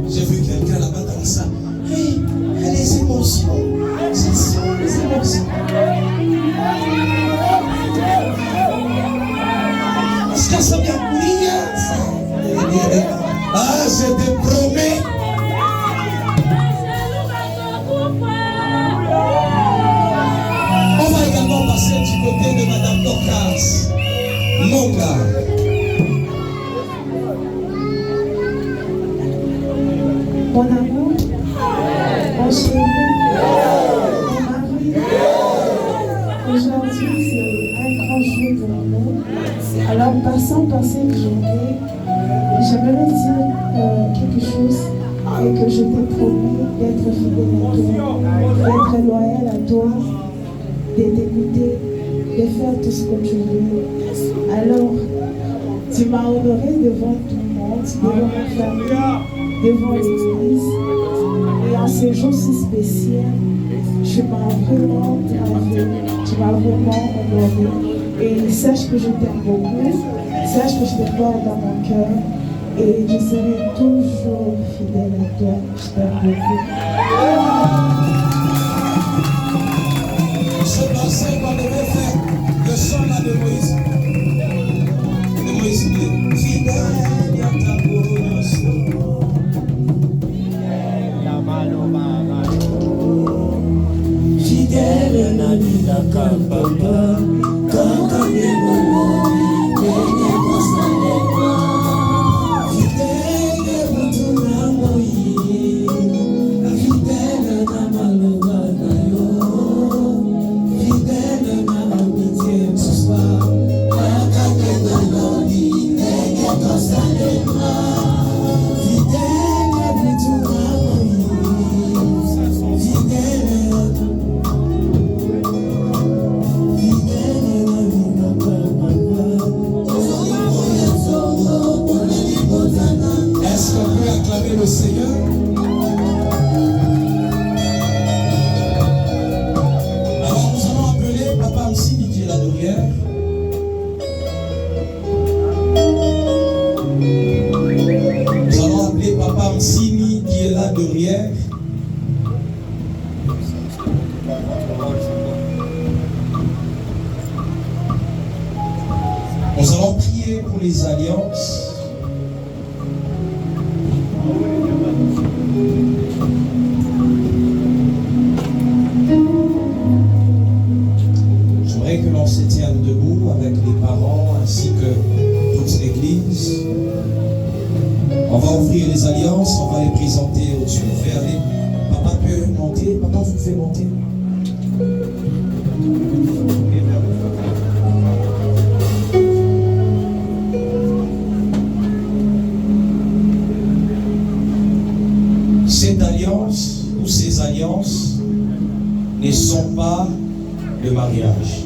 J'ai vu quelqu'un là-bas comme ça. Hey, les émotions. Ce sont les émotions. Est-ce que ça vient courir? Ah, je te promets. On va également passer du côté de Madame Dorcas. Mon gars. Mon amour, mon chéri, mon mari, aujourd'hui c'est un grand jour pour nous. Alors passons par cette journée, j'aimerais dire quelque chose et que je t'ai promis d'être fidèle à toi, d'être loyal à toi, de t'écouter, de faire tout ce que tu veux. Alors, tu m'as honoré devant tout le monde, devant ma famille, devant l'église. Et en ce jour si spécial, tu m'as vraiment bravé, tu m'as vraiment honoré. Et sache que je t'aime beaucoup, sache que je te porte dans mon cœur. Et je serai toujours fidèle à toi. Je t'aime beaucoup. Je pensais qu'on devait faire le son là de Moïse. De Moïse, fidèle à ta promesse. Fidèle na vida papa, kaka ngemo ngene kosalema. Fidèle butu na moi, fidèle na maloba na yo, fidèle na amitié tuswa, kaka ngemo ngene kosalema. Fidèle butu na moi, fidèle. Est-ce qu'on peut acclamer le Seigneur? Alors nous allons appeler Papa Msini qui est là derrière. Nous allons appeler Papa Msini qui est là derrière. Nous allons prier pour les alliances. J'aimerais que l'on se tienne debout avec les parents ainsi que toute l'église. On va ouvrir les alliances, on va les présenter au-dessus vous pouvez monter. Cette alliance ou ces alliances ne sont pas le mariage.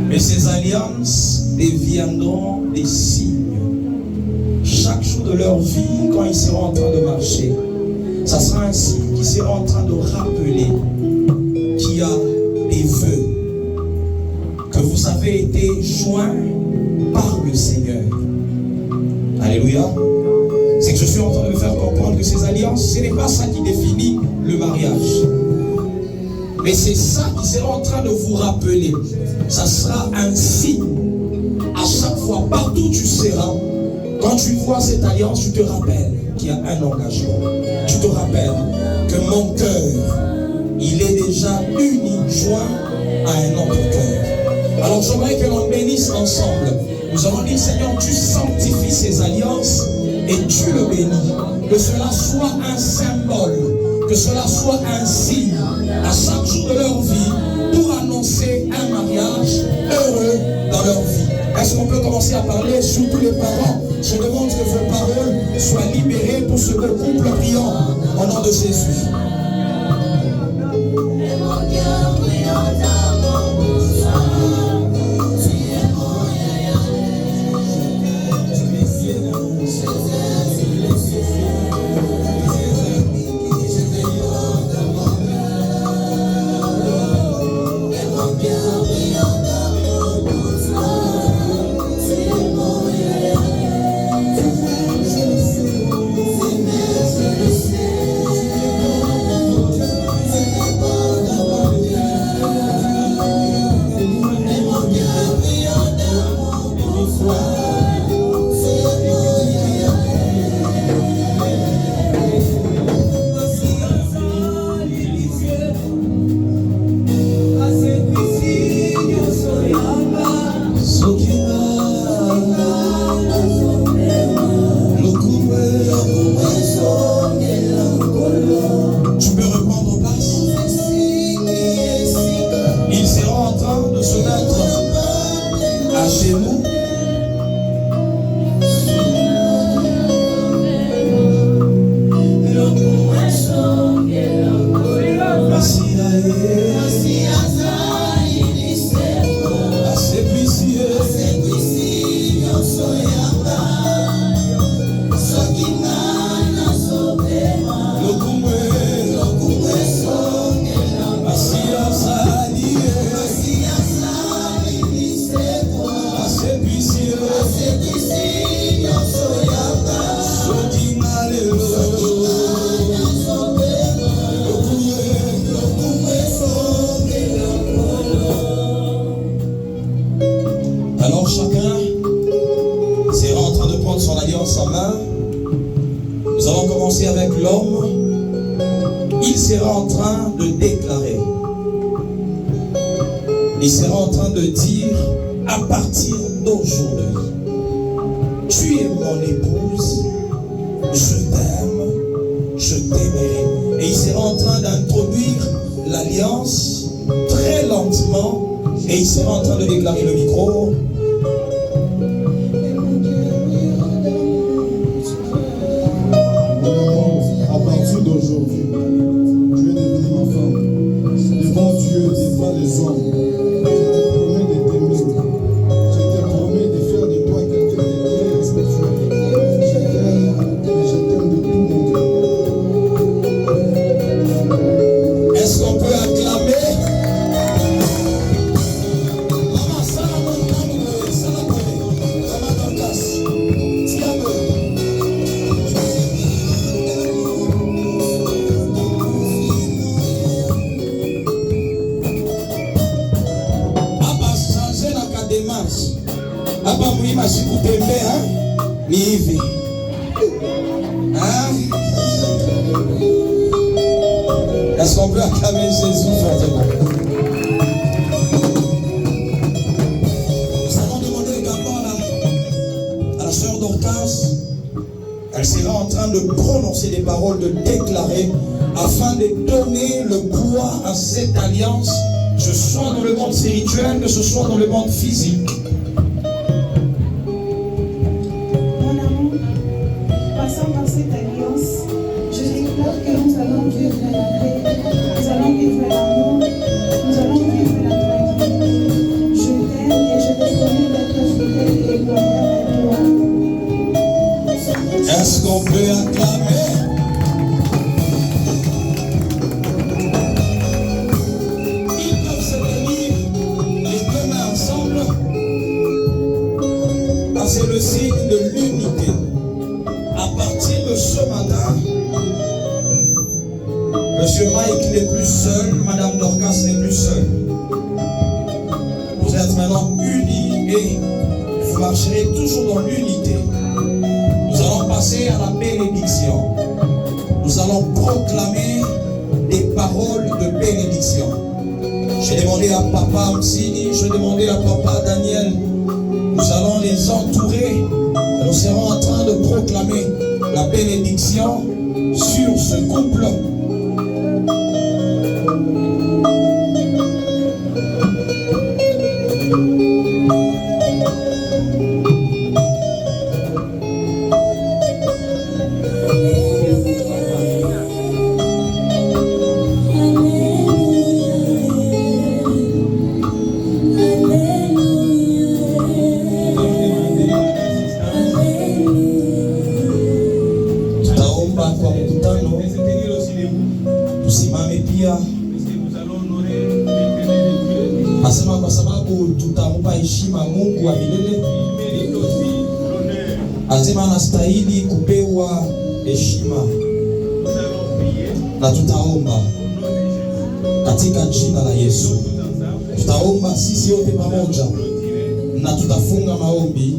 Mais ces alliances deviendront des signes. Chaque jour de leur vie, quand ils seront en train de marcher, ça sera un signe qui sera en train de rappeler qu'il y a des vœux, que vous avez été joints par le Seigneur. Alléluia. C'est que je suis en train de me faire comprendre que ces alliances, ce n'est pas ça qui définit le mariage. Mais c'est ça qui sera en train de vous rappeler. Ça sera un signe. À chaque fois, partout où tu seras, quand tu vois cette alliance, tu te rappelles qu'il y a un engagement. Tu te rappelles que mon cœur, il est déjà uni, joint à un autre cœur. Alors j'aimerais que l'on bénisse ensemble. Nous allons dire, Seigneur, tu sanctifies ces alliances et tu le bénis. Que cela soit un symbole, que cela soit un signe à chaque jour de leur vie pour annoncer un mariage heureux dans leur vie. Est-ce qu'on peut commencer à parler, surtout les parents? Je demande que vos paroles soient libérées pour ce beau couple priant au nom de Jésus. Alors chacun sera en train de prendre son alliance en main. Nous allons commencer avec l'homme. Il sera en train de déclarer. Il sera en train de dire, à partir d'aujourd'hui, tu es mon épouse, je t'aime, je t'aimerai. Et il sera en train d'introduire l'alliance très lentement. Et il sera en train de déclarer le micro. À partir d'aujourd'hui, tu es devenue ma femme. Devant Dieu, devant les hommes, je te promets de t'aimer. Je te promets de faire de toi quelqu'un de bien respectueux. Je t'aime et je t'aime de tout mon cœur. Est-ce qu'on peut acclamer? Hapa muhimu sikutembea ni hivi. Est-ce qu'on peut acclamer Jésus fortement? Nous allons demander d'abord à la sœur Dorcas. Elle sera en train de prononcer des paroles, de déclarer afin de donner le poids à cette alliance, que ce soit dans le monde spirituel, que ce soit dans le monde physique. Mon amour, passant par cette alliance, je déclare que nous allons vivre la paix, nous allons vivre l'amour, nous allons vivre la tranquillité. Je t'aime et je te promets d'être fidèle et loyal à toi. Est-ce qu'on peut acclamer? Ils peuvent se tenir les deux mains ensemble. Ah, c'est le signe de l'unité. À partir de ce matin, Monsieur Mike n'est plus seul, Madame Dorcas n'est plus seule. Vous êtes maintenant unis et vous marcherez toujours dans l'unité. Nous allons passer à la bénédiction. Nous allons proclamer des paroles de bénédiction. J'ai demandé à Papa Msini, j'ai demandé à Papa Daniel. Nous allons les entourer. Et nous serons en train de proclamer la bénédiction sur ce couple. Tutaomba kwa mkutano, tusimame pia. Nasema kwa sababu tutampa heshima Mungu wa milele. Anasema anastahili kupewa heshima, na tutaomba katika jina la Yesu. Tutaomba sisi wote pamoja na tutafunga maombi.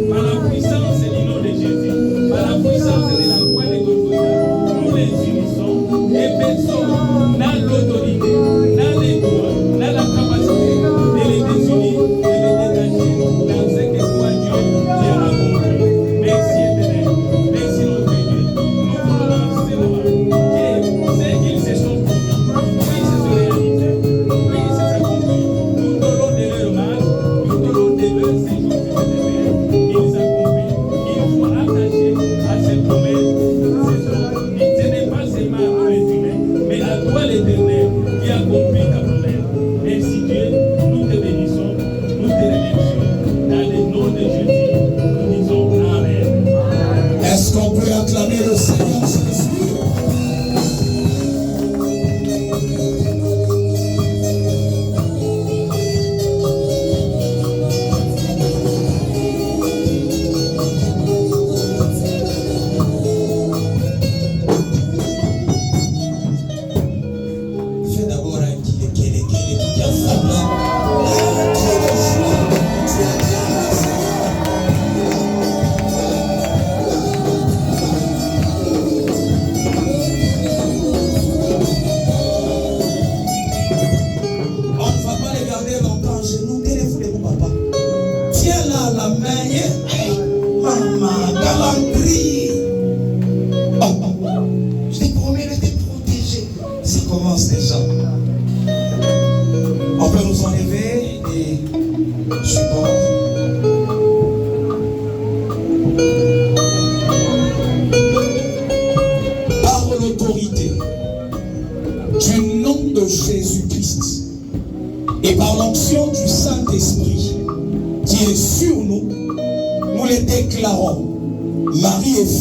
Par la puissance du nom de Jésus, par la puissance de la foi de Golgotha,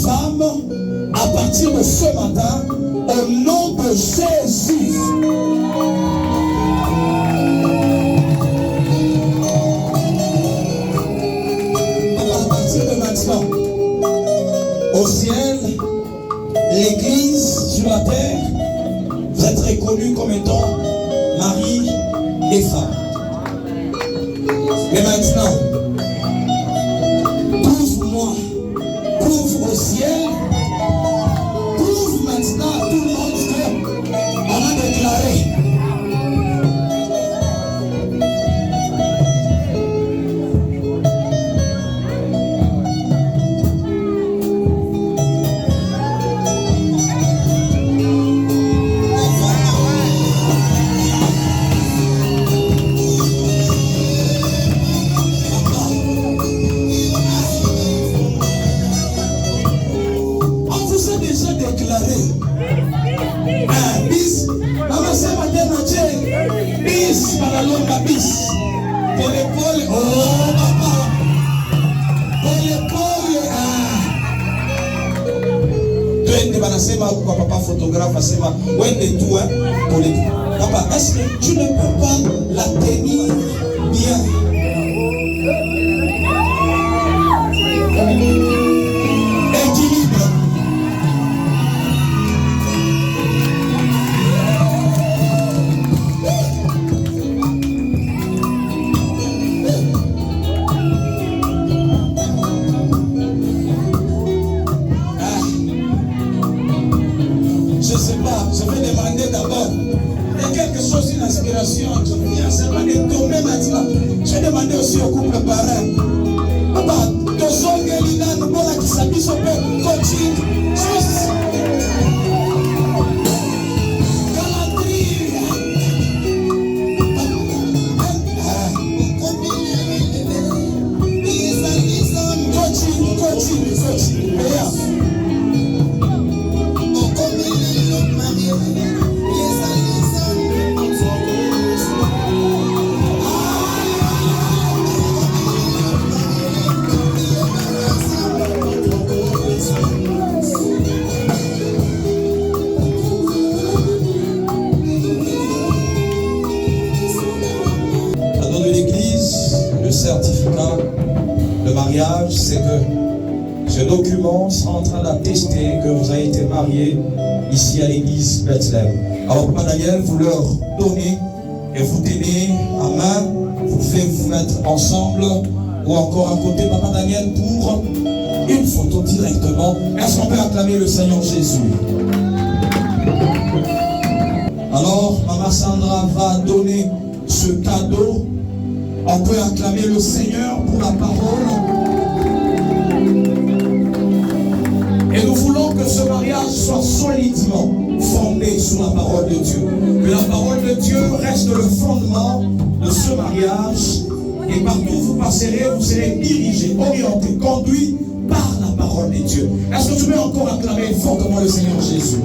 femme à partir de ce matin au nom de Jésus. À partir de maintenant, au ciel, l'Église sur la terre, vous êtes reconnus comme étant mari et femme. Mais maintenant, prouve-moi, prouve au ciel, prouve maintenant à tout le monde qu'on a déclaré. Papa photographe asema wende tu pour les papa, est-ce que tu ne peux pas la tenir bien? Équilibre. Je sais pas, je vais demander d'abord. Il y a quelque chose, une inspiration qui vient seulement de tomber maintenant. Je vais demander aussi au couple parrain. Papa, Tozongelina, nous voilà qui s'habille sur le coaching. Juste. Galanterie. Coaching. Certificat de mariage, c'est que ce document sera en train d'attester que vous avez été marié ici à l'église Bethlehem. Alors, Papa Daniel, vous leur donnez et vous tenez à main, vous pouvez vous mettre ensemble ou encore à côté, Papa Daniel, pour une photo directement. Est-ce qu'on peut acclamer le Seigneur Jésus? Alors, Maman Sandra va donner ce cadeau. On peut acclamer le Seigneur pour la parole. Et nous voulons que ce mariage soit solidement fondé sur la parole de Dieu. Que la parole de Dieu reste le fondement de ce mariage. Et partout où vous passerez, vous serez dirigés, orientés, conduits par la parole de Dieu. Est-ce que tu peux encore acclamer fortement le Seigneur Jésus?